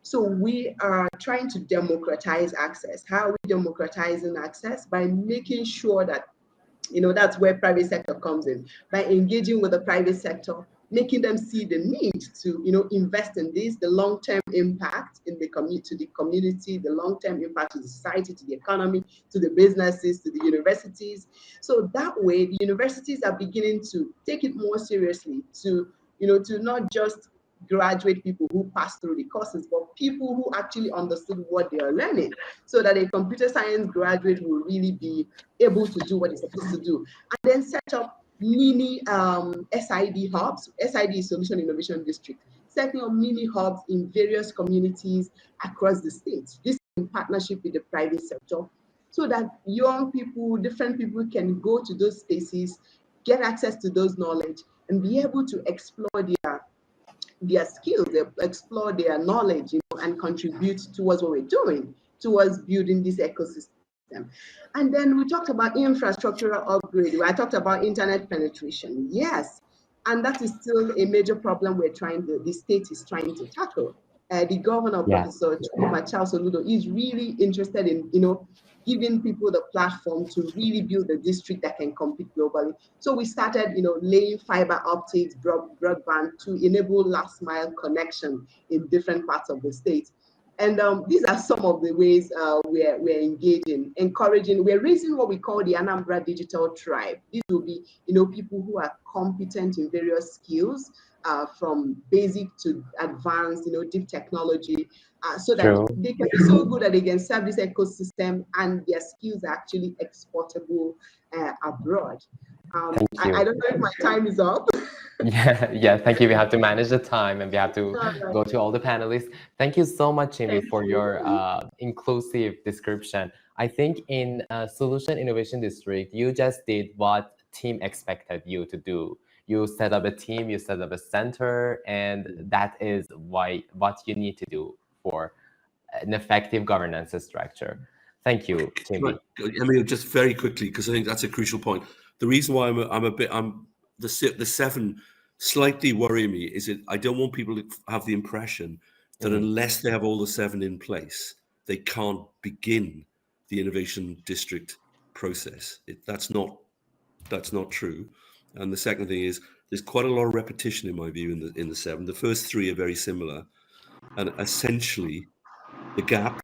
So we are trying to democratize access. How are we democratizing access? By making sure that, that's where private sector comes in, by engaging with the private sector, making them see the need to, invest in this, the long-term impact in the to the community, the long-term impact to the society, to the economy, to the businesses, to the universities. So that way, the universities are beginning to take it more seriously, to not just graduate people who pass through the courses, but people who actually understood what they are learning, so that a computer science graduate will really be able to do what it's supposed to do. And then set up mini SID hubs. SID is Solution Innovation District, setting up mini hubs in various communities across the state. This in partnership with the private sector, so that young people, different people can go to those spaces, get access to those knowledge, and be able to explore their skills, explore their knowledge, and contribute towards what we're doing, towards building this ecosystem. And then we talked about infrastructural upgrade. I talked about internet penetration. Yes, and that is still a major problem the state is trying to tackle. The governor, Professor Chuma Charles Oludo, is really interested in, giving people the platform to really build a district that can compete globally. So we started, laying fiber optics, broadband to enable last mile connection in different parts of the state. And these are some of the ways we're engaging, encouraging. We're raising what we call the Anambra Digital Tribe. These will be, people who are competent in various skills, from basic to advanced, deep technology, so that they can be so good that they can serve this ecosystem and their skills are actually exportable abroad. I don't know if my time is up. Yeah, thank you. We have to manage the time and we have to go to all the panelists. Thank you so much, Chimbi, for your inclusive description. I think in Solution Innovation District, you just did what team expected you to do. You set up a team, you set up a center, and that is what you need to do for an effective governance structure. Thank you, Chimbi. Emil, just very quickly, because I think that's a crucial point. The reason why the seven slightly worry me is that I don't want people to have the impression that unless they have all the seven in place, they can't begin the innovation district process. That's not true. And the second thing is there's quite a lot of repetition in my view in the seven. The first three are very similar, and essentially the gap.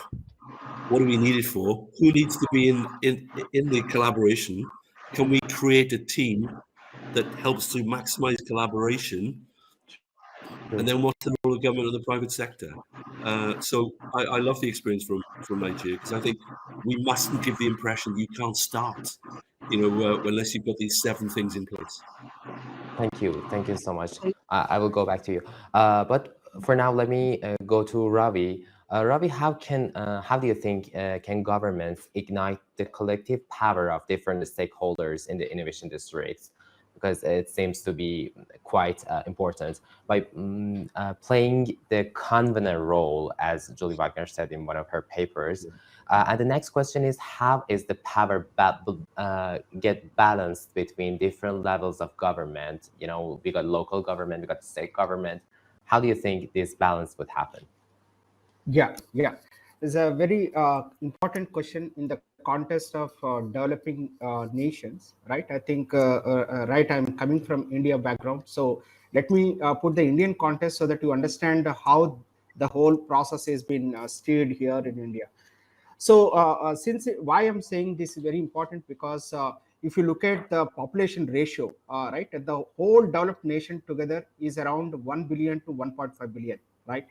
What do we need it for? Who needs to be in the collaboration? Can we create a team that helps to maximize collaboration? And then what's the role of government and the private sector? So I love the experience from Nigeria, because I think we mustn't give the impression you can't start, unless you've got these seven things in place. Thank you so much. I will go back to you. But for now, let me go to Ravi. Ravi, how do you think can governments ignite the collective power of different stakeholders in the innovation districts? Because it seems to be quite important by playing the convener role, as Julie Wagner said in one of her papers. And the next question is, how is the power get balanced between different levels of government? We got local government, we got state government. How do you think this balance would happen? Yeah. It's a very important question in the context of developing nations, right? I think, I'm coming from India background. So let me put the Indian context so that you understand how the whole process has been steered here in India. So why I'm saying this is very important, because if you look at the population ratio, right, the whole developed nation together is around 1 billion to 1.5 billion, right?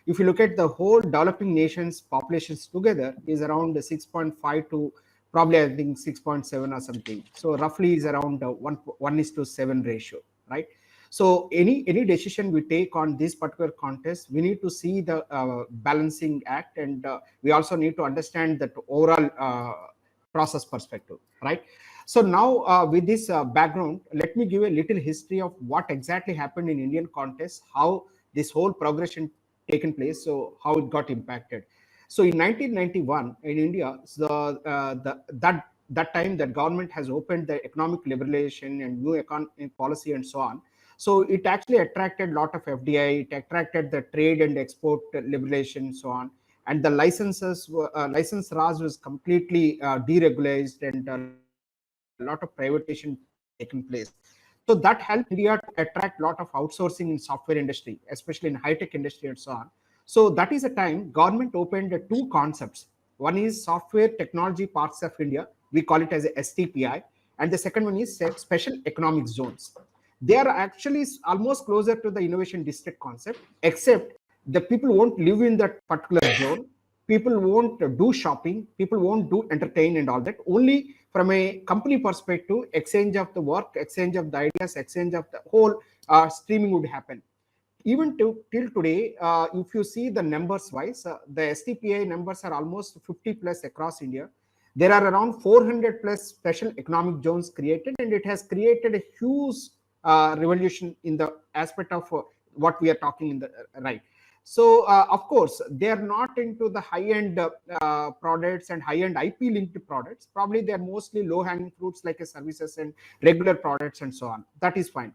If you look at the whole developing nations populations together is around 6.5 to probably I think 6.7 or something. So roughly is around 1:7 ratio, right? So any decision we take on this particular contest, we need to see the balancing act, and we also need to understand that overall process perspective, right? So now with this background, let me give a little history of what exactly happened in Indian contest, how this whole progression taken place, so how it got impacted. So in 1991 in India, that time that government has opened the economic liberalization and new economic policy and so on. So it actually attracted a lot of FDI, it attracted the trade and export liberalization and so on. And the license RAS was completely deregulated, and a lot of privatization taken place. So that helped India to attract a lot of outsourcing in software industry, especially in high-tech industry and so on. So that is a time government opened two concepts. One is software technology parks of India. We call it as a STPI. And the second one is special economic zones. They are actually almost closer to the innovation district concept, except the people won't live in that particular zone. People won't do shopping. People won't do entertain and all that. Only from a company perspective, exchange of the work, exchange of the ideas, exchange of the whole streaming would happen. Even till today, if you see the numbers wise, the STPI numbers are almost 50 plus across India. There are around 400 plus special economic zones created, and it has created a huge revolution in the aspect of what we are talking in the right. So of course, they are not into the high-end products and high-end IP-linked products. Probably they are mostly low-hanging fruits like services and regular products and so on. That is fine.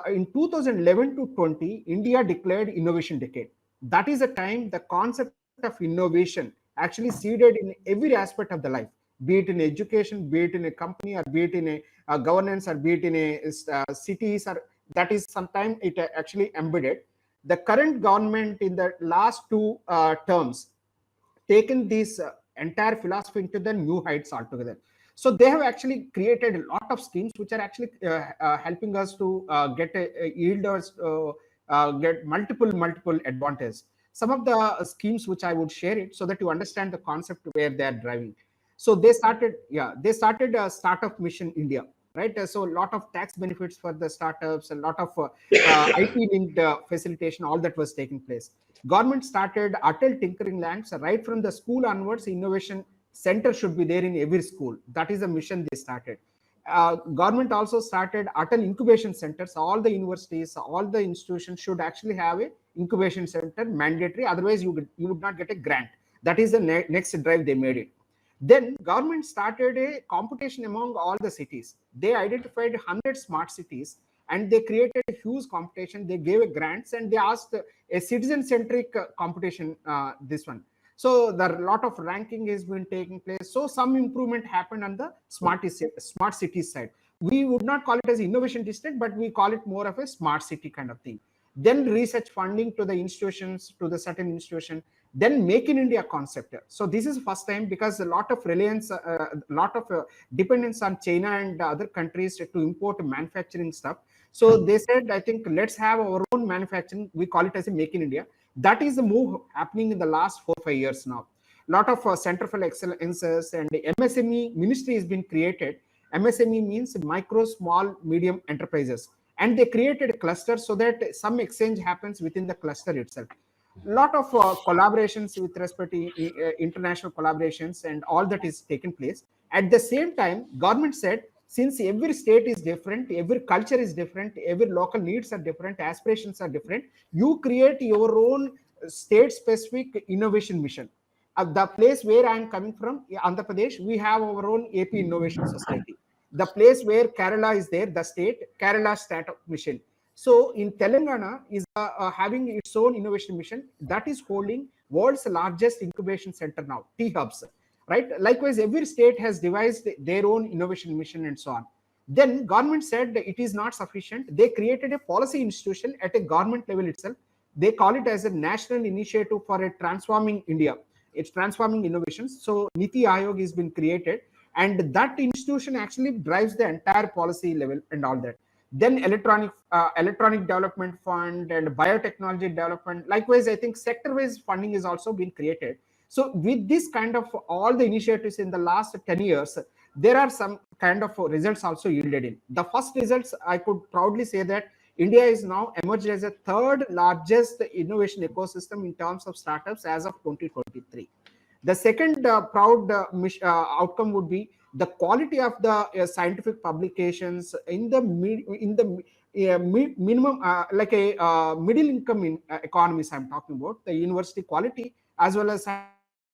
In 2011 to 20, India declared Innovation Decade. That is a time the concept of innovation actually seeded in every aspect of the life, be it in education, be it in a company, or be it in a governance, or be it in a cities, or that is sometime it actually embedded. The current government in the last two terms taken this entire philosophy into the new heights altogether. So they have actually created a lot of schemes which are actually helping us to get a yield or get multiple advantages. Some of the schemes which I would share it so that you understand the concept where they are driving. So they started a startup mission India, right? So a lot of tax benefits for the startups, a lot of IP linked facilitation, all that was taking place. Government started Atal Tinkering Labs right from the school onwards. Innovation center should be there in every school. That is the mission they started. Government also started Atal incubation centers. All the universities, all the institutions should actually have a incubation center mandatory. Otherwise, you would not get a grant. That is the next drive they made it. Then government started a competition among all the cities. They identified 100 smart cities and they created a huge competition. They gave a grants and they asked a citizen-centric competition, this one. So there are a lot of ranking has been taking place. So some improvement happened on the smart cities side. We would not call it as innovation district, but we call it more of a smart city kind of thing. Then research funding to the institutions, to the certain institution, then make in India concept. So this is first time because a lot of reliance, a lot of dependence on China and other countries to import manufacturing stuff. So they said, I think let's have our own manufacturing. We call it as a make in India. That is the move happening in the last 4-5 years now. A lot of Center for Excellences and MSME ministry has been created. MSME means micro, small, medium enterprises. And they created a cluster so that some exchange happens within the cluster itself. A lot of collaborations with respect to international collaborations and all that is taken place. At the same time, government said, since every state is different, every culture is different, every local needs are different, aspirations are different, you create your own state-specific innovation mission. The place where I am coming from, Andhra Pradesh, we have our own AP Innovation Society. The place where Kerala is there, the state, Kerala Startup Mission. So in Telangana is having its own innovation mission that is holding world's largest incubation center now, T-Hubs, right? Likewise, every state has devised their own innovation mission and so on. Then government said it is not sufficient. They created a policy institution at a government level itself. They call it as a national initiative for a transforming India. it's transforming innovations. So Niti Aayog has been created, and that institution actually drives the entire policy level and all that. Then electronic development fund and biotechnology development. Likewise, I think sector-wise funding is also being created. So with this kind of all the initiatives in the last 10 years, there are some kind of results also yielded in. The first results, I could proudly say that India is now emerged as a third largest innovation ecosystem in terms of startups as of 2023. The second proud outcome would be the quality of the scientific publications in the minimum, like a middle income in economies I'm talking about, the university quality as well as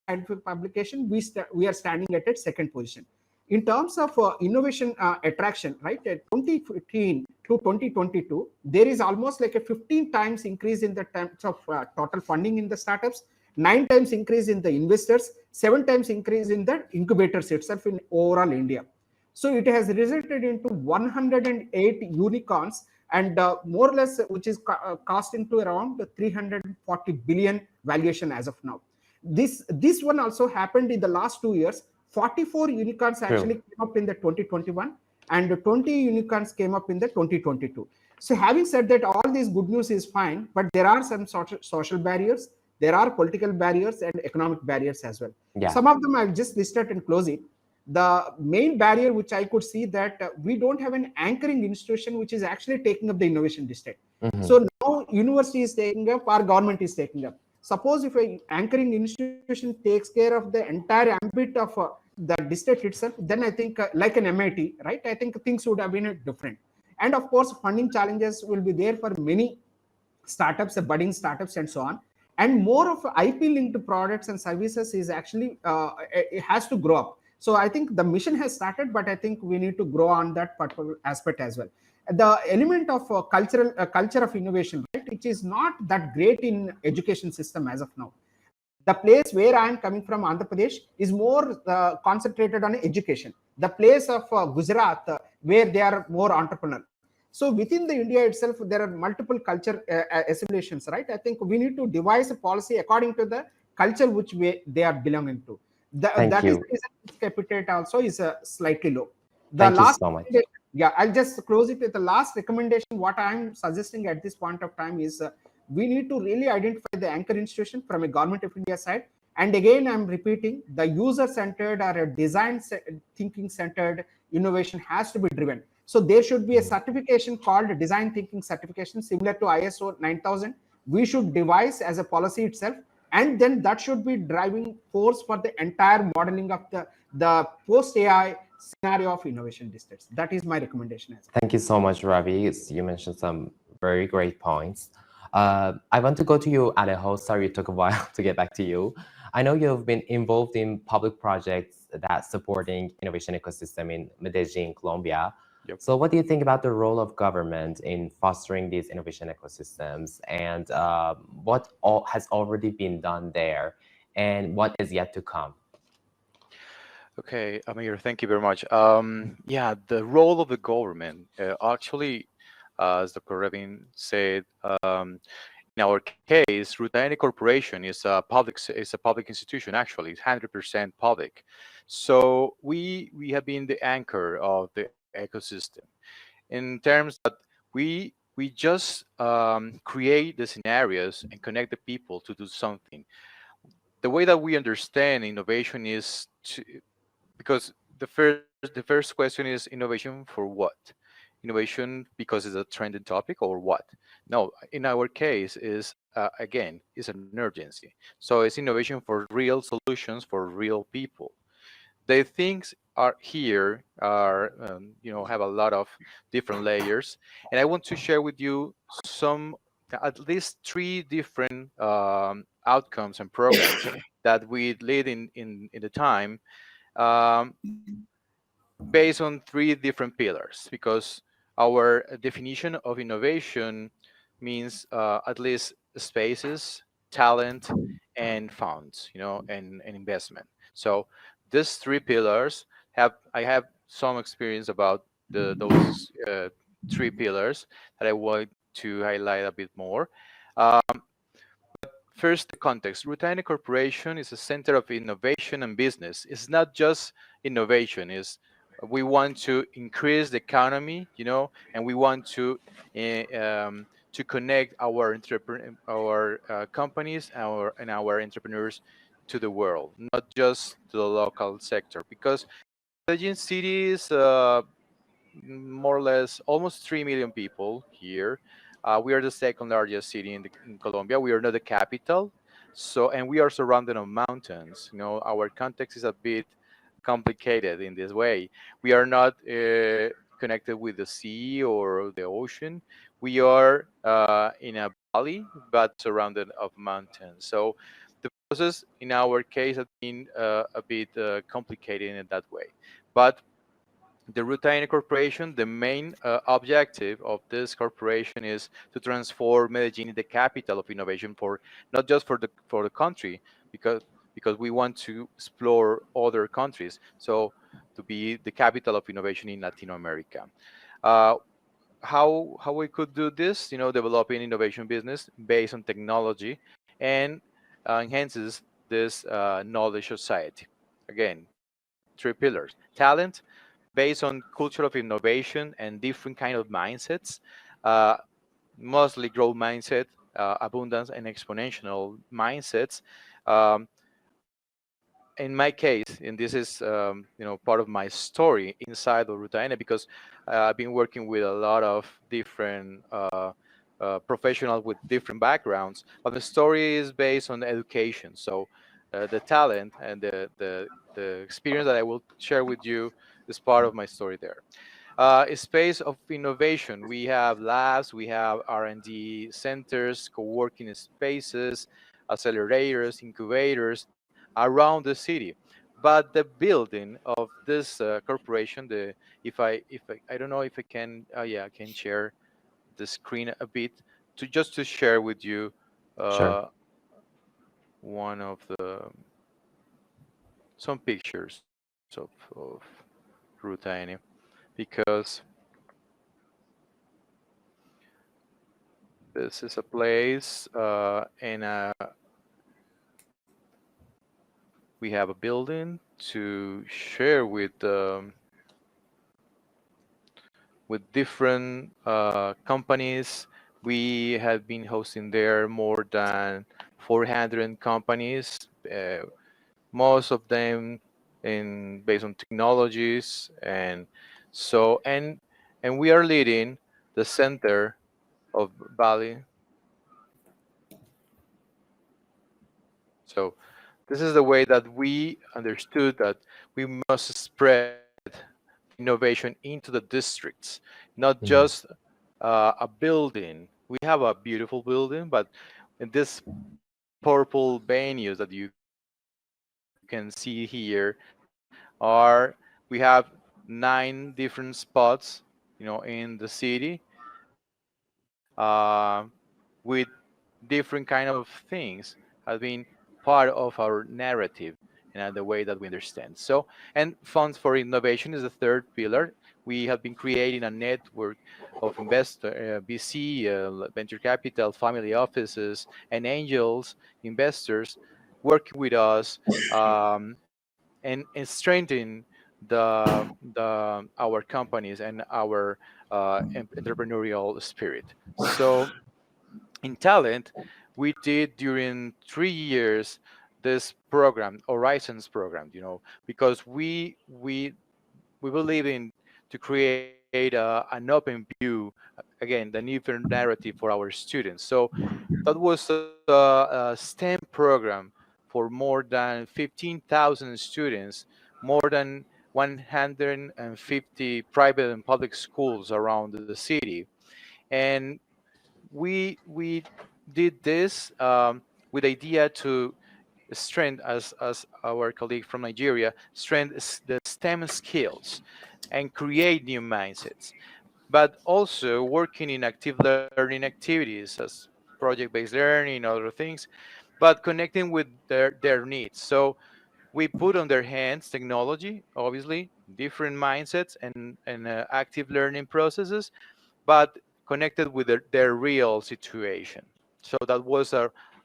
scientific publication, we are standing at its second position. In terms of innovation attraction, right, at 2015 to 2022, there is almost like a 15 times increase in the terms of total funding in the startups, 9 times increase in the investors, 7 times increase in the incubators itself in overall India. So it has resulted into 108 unicorns, and more or less, which is costing to around 340 billion valuation as of now. This one also happened in the last 2 years. 44 unicorns actually came up in the 2021, and 20 unicorns came up in the 2022. So having said that, all this good news is fine, but there are some social barriers, there are political barriers and economic barriers as well. Yeah. Some of them I've just listed and close it. The main barrier which I could see that we don't have an anchoring institution which is actually taking up the innovation district. So now university is taking up, our government is taking up. Suppose if a anchoring institution takes care of the entire ambit of the district itself, then I think like an MIT, right? I think things would have been different. And of course, funding challenges will be there for many startups, budding startups, and so on. And more of IP linked products and services is actually it has to grow up. So I think the mission has started, but I think we need to grow on that particular aspect as well. The element of culture of innovation, right, which is not that great in education system as of now. The place where I am coming from, Andhra Pradesh, is more concentrated on education. The place of Gujarat, where they are more entrepreneurial. So within the India itself, there are multiple culture assimilations, right? I think we need to devise a policy according to the culture which they are belonging to. That is the reason risk appetite also is slightly low. Thank you so much. Yeah, I'll just close it with the last recommendation. What I'm suggesting at this point of time is we need to really identify the anchor institution from a government of India side. And again, I'm repeating, the user-centered or a design thinking-centered innovation has to be driven. So there should be a certification called design thinking certification, similar to ISO 9000. We should devise as a policy itself, and then that should be driving force for the entire modeling of the post-AI scenario of innovation districts. That is my recommendation. Thank you so much, Ravi. You mentioned some very great points. I want to go to you, Alejo. Sorry it took a while to get back to you. I know you've been involved in public projects that supporting innovation ecosystem in Medellin, Colombia. Yep. So what do you think about the role of government in fostering these innovation ecosystems, and what all has already been done there and what is yet to come? Okay, Amir, thank you very much. Yeah, the role of the government, actually, as Dr. Revin said, in our case, Rutaini Corporation is a public institution. Actually, it's 100% public. So we have been the anchor of the ecosystem in terms that we just create the scenarios and connect the people to do something. The way that we understand innovation is because the first question is innovation for what? Innovation because it's a trending topic or what? No, in our case is again is an urgency. So it's innovation for real solutions for real people. The things are here are have a lot of different layers, and I want to share with you some at least 3 different outcomes and programs that we lead in the time. Based on 3 different pillars, because our definition of innovation means at least spaces, talent, and funds, and investment. So these 3 pillars I have some experience about those 3 pillars that I want to highlight a bit more. first, the context. Rutaine Corporation is a center of innovation and business. It's not just innovation. Is we want to increase the economy, and we want to connect our companies, and our entrepreneurs to the world, not just to the local sector. Because Medellin City is more or less almost 3 million people here. We are the second largest city in Colombia. We are not the capital, and we are surrounded on mountains. Our context is a bit complicated in this way. We are not connected with the sea or the ocean. We are in a valley, but surrounded of mountains. So the process in our case has been a bit complicated in that way. But the Rutaine Corporation, the main objective of this corporation is to transform Medellin in the capital of innovation for not just for the country, because we want to explore other countries. So to be the capital of innovation in Latin America. Uh, how we could do this? Developing innovation business based on technology and enhances this knowledge society. Again, three pillars: talent, based on culture of innovation and different kind of mindsets, uh, mostly growth mindset, abundance and exponential mindsets. Um, in my case, and this is part of my story inside of Rutaine, because I've been working with a lot of different professionals with different backgrounds, but the story is based on education. So the talent and the experience that I will share with you is part of my story there. A space of innovation. We have labs, we have R&D centers, co-working spaces, accelerators, incubators around the city. But the building of this corporation, I don't know if I can, yeah, I can share the screen a bit to just to share with you Sure. one of some pictures of Rutaine, because this is a place, and we have a building to share with different companies. We have been hosting there more than 400 companies, most of them based on technologies, and we are leading the center of Bali. So this is the way that we understood that we must spread innovation into the districts, not Mhm. just a building. We have a beautiful building, but in this purple venues that you can see here we have 9 different spots, in the city, with different kind of things has been part of our narrative and the way that we understand. So, and funds for innovation is the third pillar. We have been creating a network of investor, VC, venture capital, family offices, and angels investors working with us, and strengthening our companies and our entrepreneurial spirit. So in talent, we did during 3 years this program, Horizons program, because we believe in to create an open view, again, the new narrative for our students. So that was a STEM program for more than 15,000 students, more than 150 private and public schools around the city. And we did this with the idea to strengthen, as our colleague from Nigeria, strengthen the STEM skills and create new mindsets, but also working in active learning activities as project-based learning, other things, but connecting with their needs. So we put on their hands technology, obviously, different mindsets and active learning processes, but connected with their real situation. So that was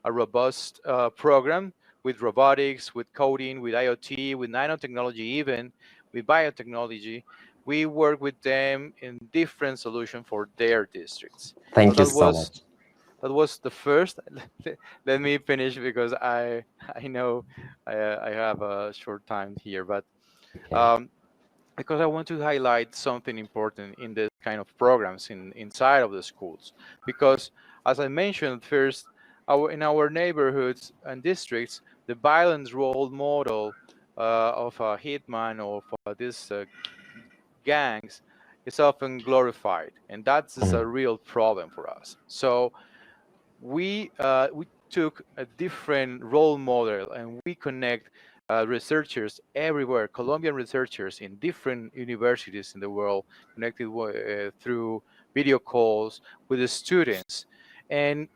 a robust program with robotics, with coding, with IoT, with nanotechnology, even with biotechnology. We work with them in different solutions for their districts. So Thank you so much. that was the first. Let me finish because I know I have a short time here, but Okay. because I want to highlight something important in this kind of programs inside of the schools. Because as I mentioned first, in our neighborhoods and districts, the violence role model of a hitman or for these gangs is often glorified, and that's is a Mhm. real problem for us. So we took a different role model and we connect researchers everywhere, Colombian researchers in different universities in the world, connected through video calls with the students, and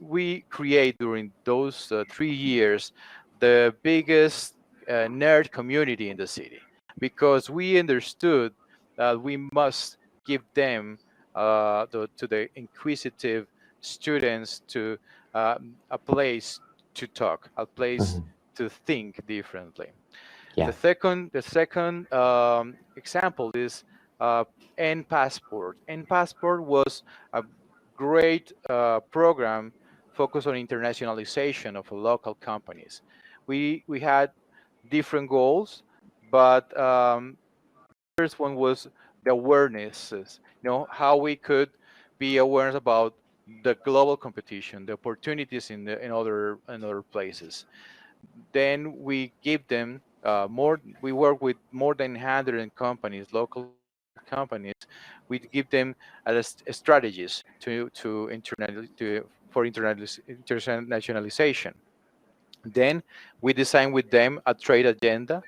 we create during those 3 years the biggest nerd community in the city, because we understood that we must give them to the inquisitive students to a place to talk, a place Mhm. to think differently. Yeah. The second example is uh, N Passport. N Passport was a great program focused on internationalization of local companies. We had different goals, but first one was the awarenesses. How we could be aware about the global competition, the opportunities in other places. Then we give them more. We work with more than 100 companies, local companies. We give them strategies for internationalization. Then we design with them a trade agenda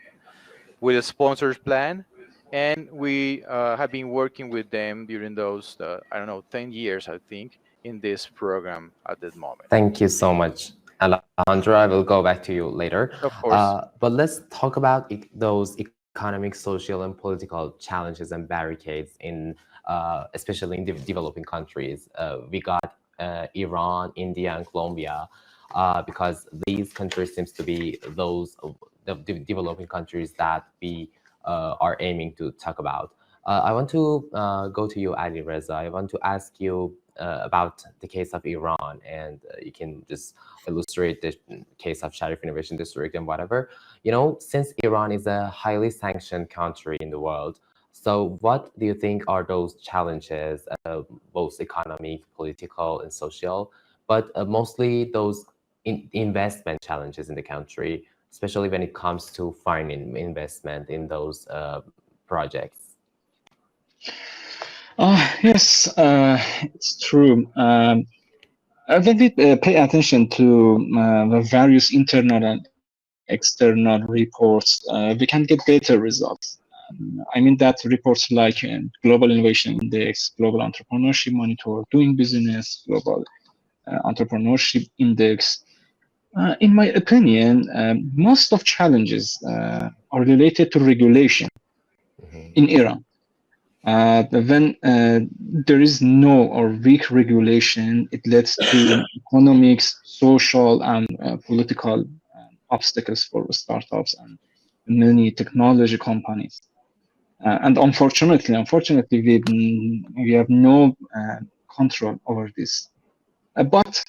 with a sponsors plan, and we have been working with them during those I don't know 10 years, I think, in this program at that moment. Thank you so much, Alejandro. I will go back to you later. Of course. But let's talk about those economic, social, and political challenges and barricades in, especially in developing countries. We got Iran, India, and Colombia, because these countries seems to be those the developing countries that we are aiming to talk about. I want to go to you, Ali Reza. I want to ask you about the case of Iran, and you can just illustrate the case of Sharif Innovation District and whatever. Since Iran is a highly sanctioned country in the world, so what do you think are those challenges, both economic, political, and social, but mostly those investment challenges in the country, especially when it comes to finding investment in those projects? Yes, it's true. When we pay attention to the various internal and external reports, we can get better results. I mean that reports like Global Innovation Index, Global Entrepreneurship Monitor, Doing Business, Global Entrepreneurship Index. In my opinion, most of challenges are related to regulation in Iran. When there is no or weak regulation, it leads to economics, social, and political obstacles for startups and many technology companies. And unfortunately, we have no control over this. But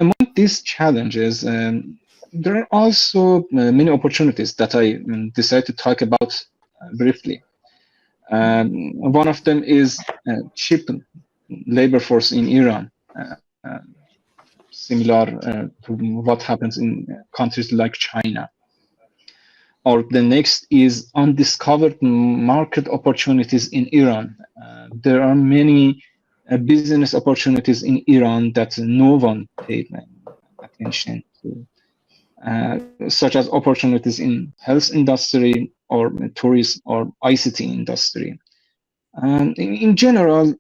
among these challenges, there are also many opportunities that I decided to talk about briefly. One of them is cheap labor force in Iran, similar to what happens in countries like China. Or the next is undiscovered market opportunities in Iran. There are many business opportunities in Iran that no one paid attention to, such as opportunities in health industry or tourism or ICT industry. In general,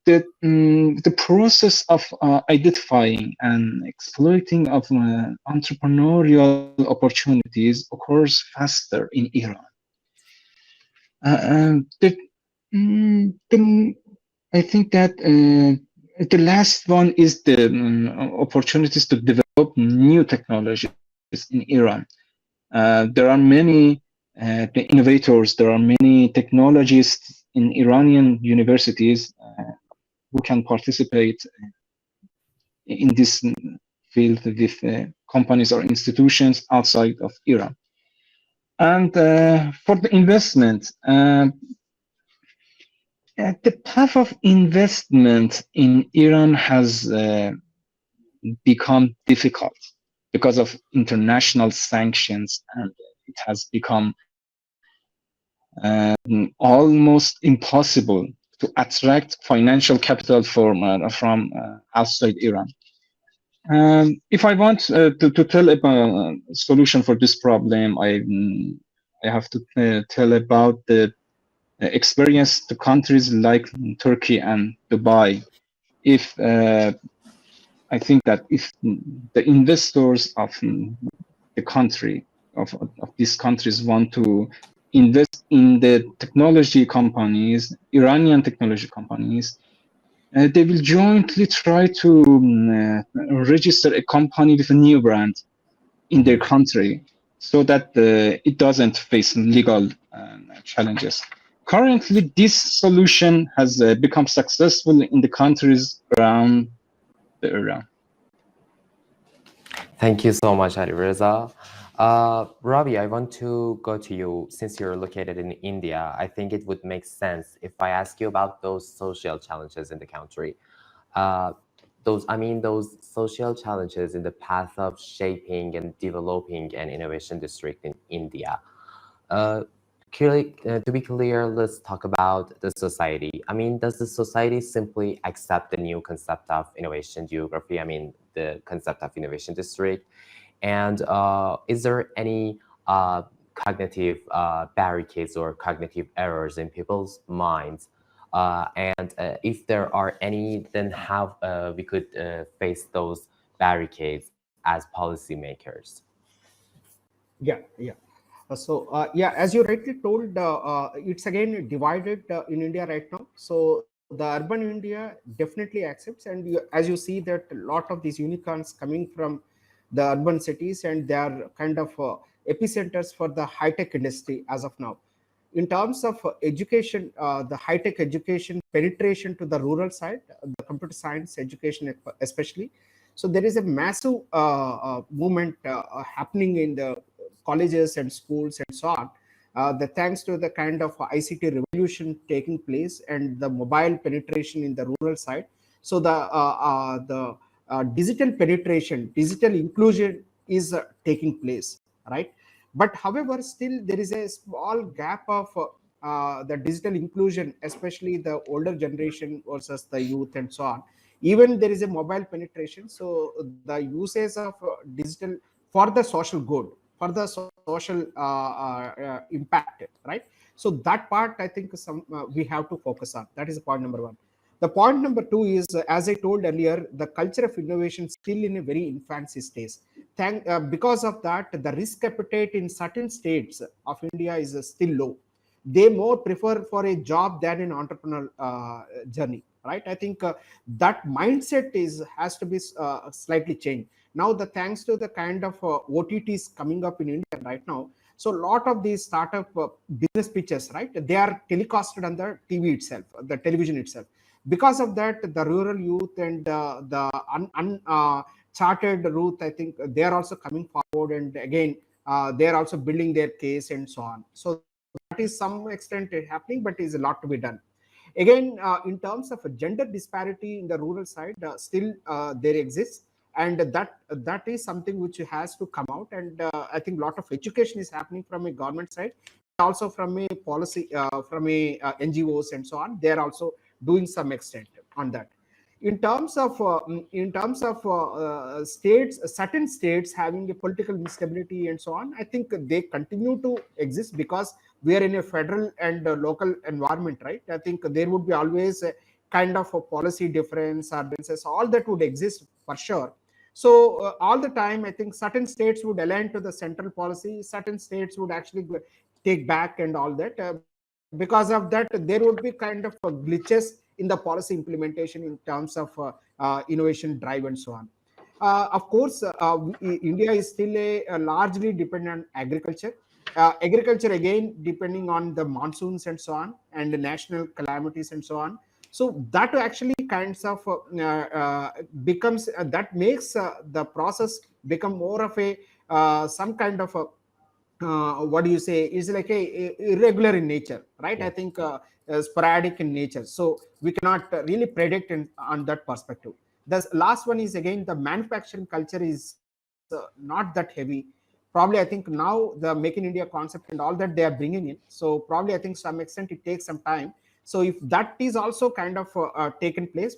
the process of identifying and exploiting of entrepreneurial opportunities occurs faster in Iran. Uh, the, mm, the, I think that The last one is the opportunities to develop new technologies in Iran. There are many the innovators, there are many technologists in Iranian universities who can participate in this field with companies or institutions outside of Iran. And for the investment, the path of investment in Iran has become difficult because of international sanctions, and it has become almost impossible to attract financial capital from outside Iran. If I want to tell about a solution for this problem, I have to tell about the experience to countries like Turkey and Dubai. If I think that if the investors of the country of these countries want to invest in the technology companies, Iranian technology companies, they will jointly try to register a company with a new brand in their country so that it doesn't face legal challenges. Currently, this solution has become successful in the countries around the area. Thank you so much, Alireza. Ravi, I want to go to you. Since you're located in India, I think it would make sense if I ask you about those social challenges in the country. Those social challenges in the path of shaping and developing an innovation district in India. To be clear, let's talk about the society. I mean, does the society simply accept the new concept of innovation geography? I mean, the concept of innovation district. And is there any cognitive barricades or cognitive errors in people's minds? And if there are any, then how we could face those barricades as policymakers? Yeah. Yeah, as you rightly told, it's again divided in India right now. So the urban India definitely accepts, and as you see that a lot of these unicorns coming from the urban cities, and they are kind of epicenters for the high tech industry as of now. In terms of education, the high tech education penetration to the rural side, the computer science education especially. So there is a massive movement happening in the colleges and schools and so on. The thanks to the kind of ICT revolution taking place and the mobile penetration in the rural side. So the digital penetration, digital inclusion is taking place, right? But however, still there is a small gap of the digital inclusion, especially the older generation versus the youth and so on. Even there is a mobile penetration, so the usage of digital for the social good, for the social impact, right? So that part I think we have to focus on. That is point number one. The point number two is, as I told earlier, the culture of innovation still in a very infancy stage. Because of that, the risk appetite in certain states of India is still low. They more prefer for a job than an entrepreneurial journey, right? I think that mindset has to be slightly changed. Now, the thanks to the kind of OTTs coming up in India right now, so a lot of these startup business pitches, right, they are telecasted on the TV itself, the television itself. Because of that, the rural youth and the uncharted route, I think they are also coming forward, and again, they are also building their case and so on. So that is some extent happening, but is a lot to be done. Again, in terms of a gender disparity in the rural side, still there exists, and that is something which has to come out. And I think a lot of education is happening from a government side, also from a policy, from a NGOs and so on. They are also doing some extent on that. In terms of states, certain states having a political instability and so on, I think they continue to exist because we are in a federal and local environment, right? I think there would be always a kind of a policy difference or differences, all that would exist for sure. So all the time, I think certain states would align to the central policy, certain states would actually take back and all that. Because of that, there would be kind of glitches in the policy implementation in terms of innovation drive and so on. Of course, India is still a largely dependent on agriculture. Agriculture again depending on the monsoons and so on, and the national calamities and so on. So that actually kinds of becomes that makes the process become more of a some kind of a what do you say is like a irregular in nature, right? I think sporadic in nature, so we cannot really predict on that perspective. The last one is again the manufacturing culture is not that heavy. Probably I think now the make in India concept and all that they are bringing in, so probably I think some extent it takes some time. So if that is also kind of taken place,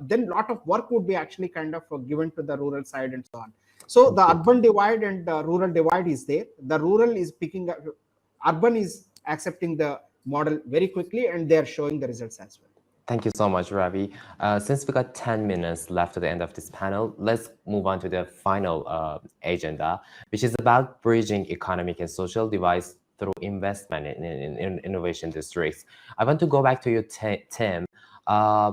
then a lot of work would be actually kind of given to the rural side and so on. So the urban divide and rural divide is there. The rural is picking up, urban is accepting the model very quickly, and they are showing the results as well. Thank you so much, Ravi. Since we got 10 minutes left to the end of this panel, let's move on to the final agenda, which is about bridging economic and social divides through investment in innovation districts. I want to go back to you, Tim. I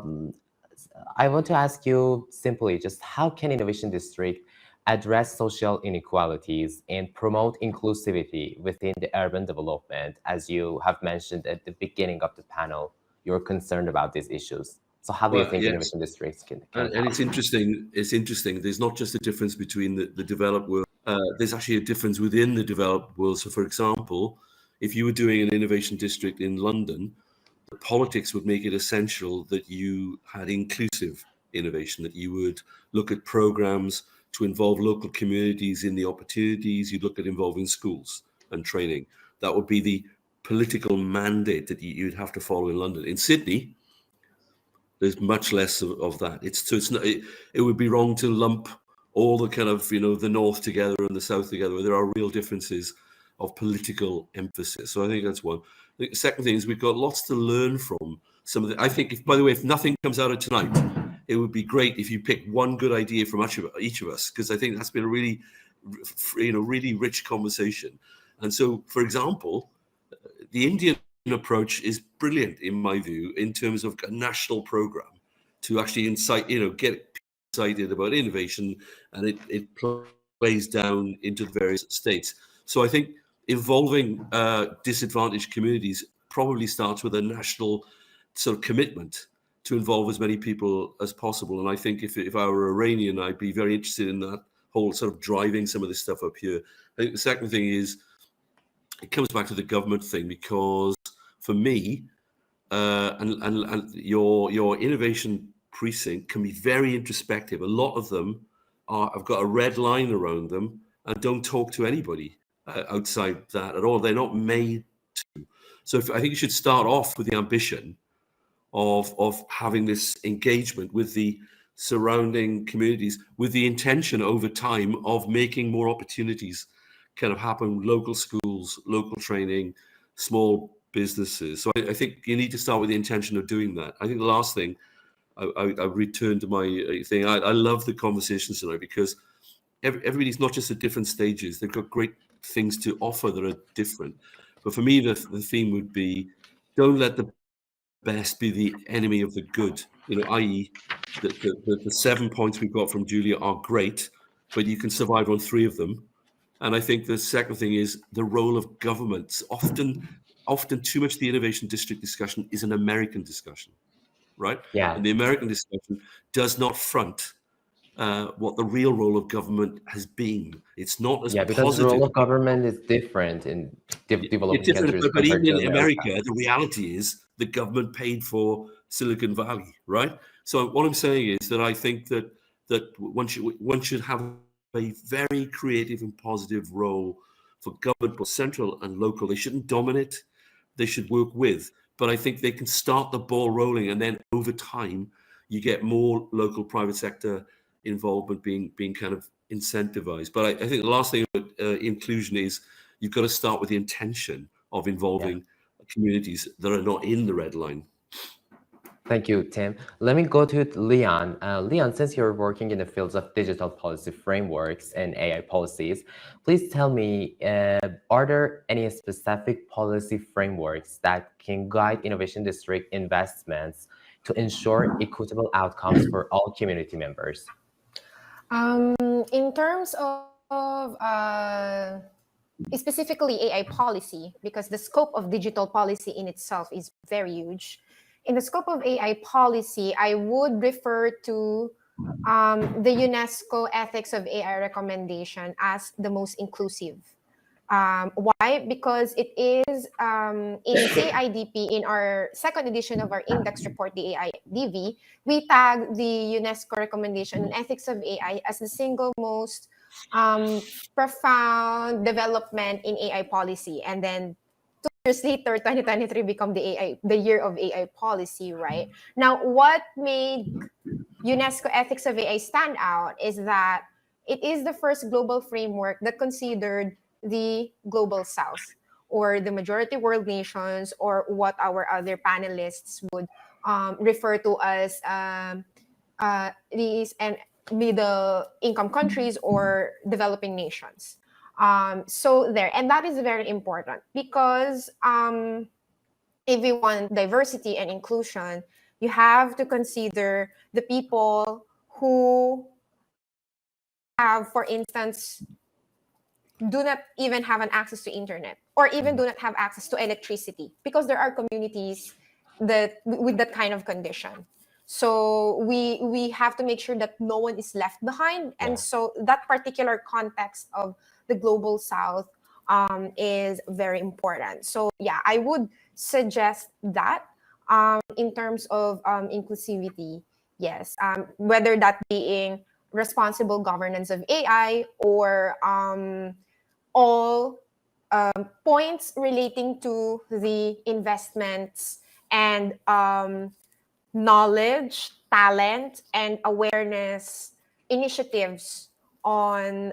want to ask you simply, just how can innovation district address social inequalities and promote inclusivity within the urban development, as you have mentioned at the beginning of the panel? You're concerned about these issues. So how do you think innovation districts can and it's interesting. It's interesting. There's not just a difference between the developed world. There's actually a difference within the developed world. So, for example, if you were doing an innovation district in London, the politics would make it essential that you had inclusive innovation, that you would look at programs to involve local communities in the opportunities. You'd look at involving schools and training. That would be the political mandate that you'd have to follow in London. In Sydney, there's much less of that. It would be wrong to lump all the kind of, the North together and the South together. There are real differences of political emphasis. So I think that's one. The second thing is we've got lots to learn from some of the, I think, by the way, if nothing comes out of tonight, it would be great if you pick one good idea from each of us, because I think that's been a really, really rich conversation. And so, for example, the Indian approach is brilliant in my view in terms of a national program to actually incite, get excited about innovation, and it plays down into the various states. So I think involving disadvantaged communities probably starts with a national sort of commitment to involve as many people as possible. And I think if I were Iranian, I'd be very interested in that whole sort of driving some of this stuff up here. I think the second thing is, it comes back to the government thing, because for me, and your innovation precinct can be very introspective. A lot of them have got a red line around them and don't talk to anybody outside that at all. They're not made to. So I think you should start off with the ambition of having this engagement with the surrounding communities, with the intention over time of making more opportunities kind of happen, local schools, local training, small businesses. So I think you need to start with the intention of doing that. I think the last thing, I return to my thing. I love the conversations tonight, because everybody's not just at different stages. They've got great things to offer that are different. But for me, the theme would be, don't let the best be the enemy of the good, i.e. the 7 points we've got from Julia are great, but you can survive on 3 of them. And I think the second thing is the role of governments. Often too much of the innovation district discussion is an American discussion, right? Yeah. And the American discussion does not front what the real role of government has been. It's not as because positive. the role of government is different in developing It's different, countries. but even in America, the reality is the government paid for Silicon Valley, right? So what I'm saying is that I think that one should have a very creative and positive role for government, both central and local. They shouldn't dominate, they should work with. But I think they can start the ball rolling, and then over time, you get more local private sector involvement being kind of incentivized. But I think the last thing about inclusion is you've got to start with the intention of involving communities that are not in the red line. Thank you, Tim. Let me go to Leon. Leon, since you're working in the fields of digital policy frameworks and AI policies, please tell me, are there any specific policy frameworks that can guide innovation district investments to ensure equitable outcomes for all community members? In terms of specifically AI policy, because the scope of digital policy in itself is very huge. In the scope of AI policy, I would refer to the UNESCO Ethics of AI recommendation as the most inclusive. Why? Because it is in CAIDP, in our second edition of our index report, the AIDV, we tag the UNESCO recommendation on ethics of AI as the single most profound development in AI policy. And then 2 years later, 2023 become the year of AI policy, right? Now, what made UNESCO Ethics of AI stand out is that it is the first global framework that considered the global south, or the majority world nations, or what our other panelists would refer to as these and middle income countries or developing nations. So there, and that is very important because if we want diversity and inclusion, you have to consider the people who have, for instance, do not even have an access to internet, or even do not have access to electricity, because there are communities that with that kind of condition. So we have to make sure that no one is left behind. And so that particular context of the global south is very important. So yeah, I would suggest that in terms of inclusivity, yes, whether that being responsible governance of AI, or all points relating to the investments and knowledge, talent, and awareness initiatives on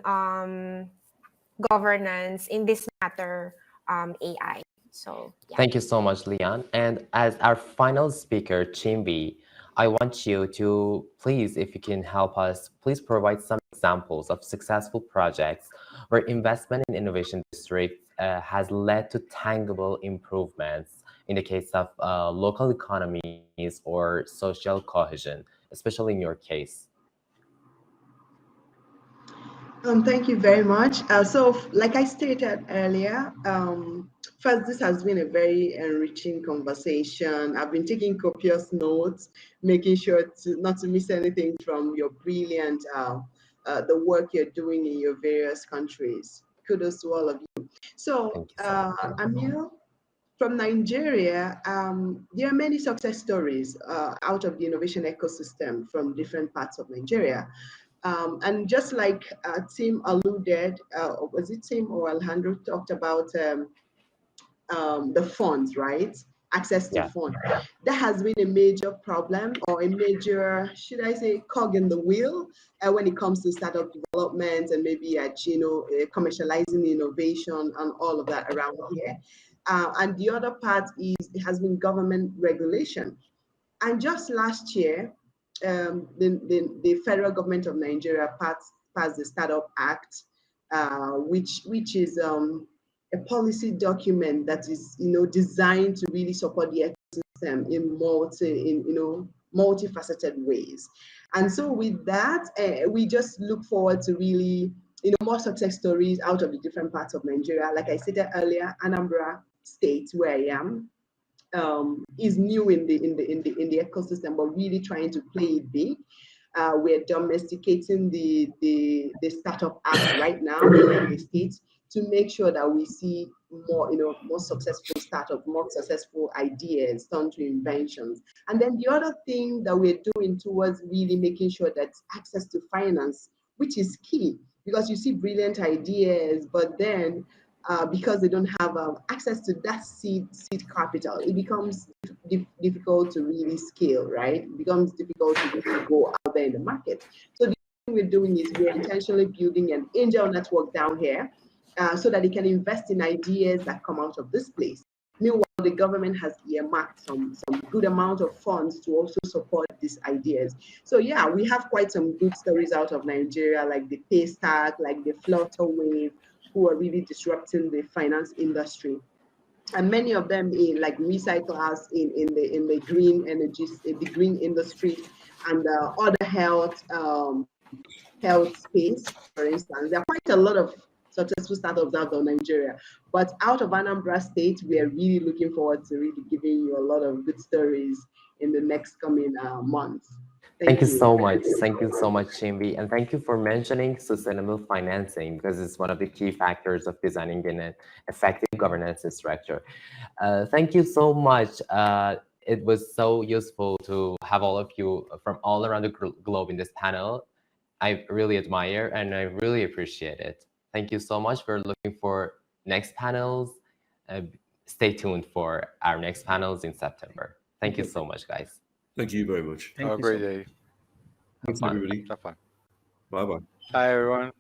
governance in this matter, AI. So yeah. Thank you so much, Leon. And as our final speaker, Chimbi, I want you to please, if you can help us, please provide some examples of successful projects where investment in innovation district has led to tangible improvements in the case of local economies or social cohesion, especially in your case. Thank you very much. Like I stated earlier, first, this has been a very enriching conversation. I've been taking copious notes, making sure not to miss anything from your brilliant, the work you're doing in your various countries. Kudos to all of you. So, Amir, from Nigeria, there are many success stories out of the innovation ecosystem from different parts of Nigeria. And just like Tim alluded, was it Tim or Alejandro talked about the funds, right? Access to funds. That has been a major problem, or a major, should I say, cog in the wheel when it comes to startup development and maybe commercializing innovation and all of that around here. And the other part is it has been government regulation. And just last year, the federal government of Nigeria passed the Startup Act, which is a policy document that is designed to really support the ecosystem in multifaceted ways. And so with that, we just look forward to really more success stories out of the different parts of Nigeria. Like I said earlier, Anambra State, where I am, is new in the ecosystem, but really trying to play it big. We're domesticating the Startup Act right now in the states to make sure that we see more successful startups, more successful ideas turned to inventions. And then the other thing that we're doing towards really making sure that access to finance, which is key, because you see brilliant ideas, but then because they don't have access to that seed capital, it becomes difficult to really scale, right? It becomes difficult to really go out there in the market. So the thing we're doing is we're intentionally building an angel network down here so that they can invest in ideas that come out of this place. Meanwhile, the government has earmarked some good amount of funds to also support these ideas. So yeah, we have quite some good stories out of Nigeria, like the Paystack, like the Flutter Wave, who are really disrupting the finance industry. and many of them in like recyclers in the green energies, in the green industry, and other health space. For instance, there are quite a lot of successful startups out of Nigeria, but out of Anambra State, we are really looking forward to really giving you a lot of good stories in the next coming months. Thank you so much. Thank you so much, Chimbi. And thank you for mentioning sustainable financing, because it's one of the key factors of designing an effective governance structure. Thank you so much. It was so useful to have all of you from all around the globe in this panel. I really admire and I really appreciate it. Thank you so much. We're looking for next panels. Stay tuned for our next panels in September. Thank you so much, guys. Thank you very much. Have a great day. Thanks, everybody. Have fun. Bye-bye. Bye, everyone.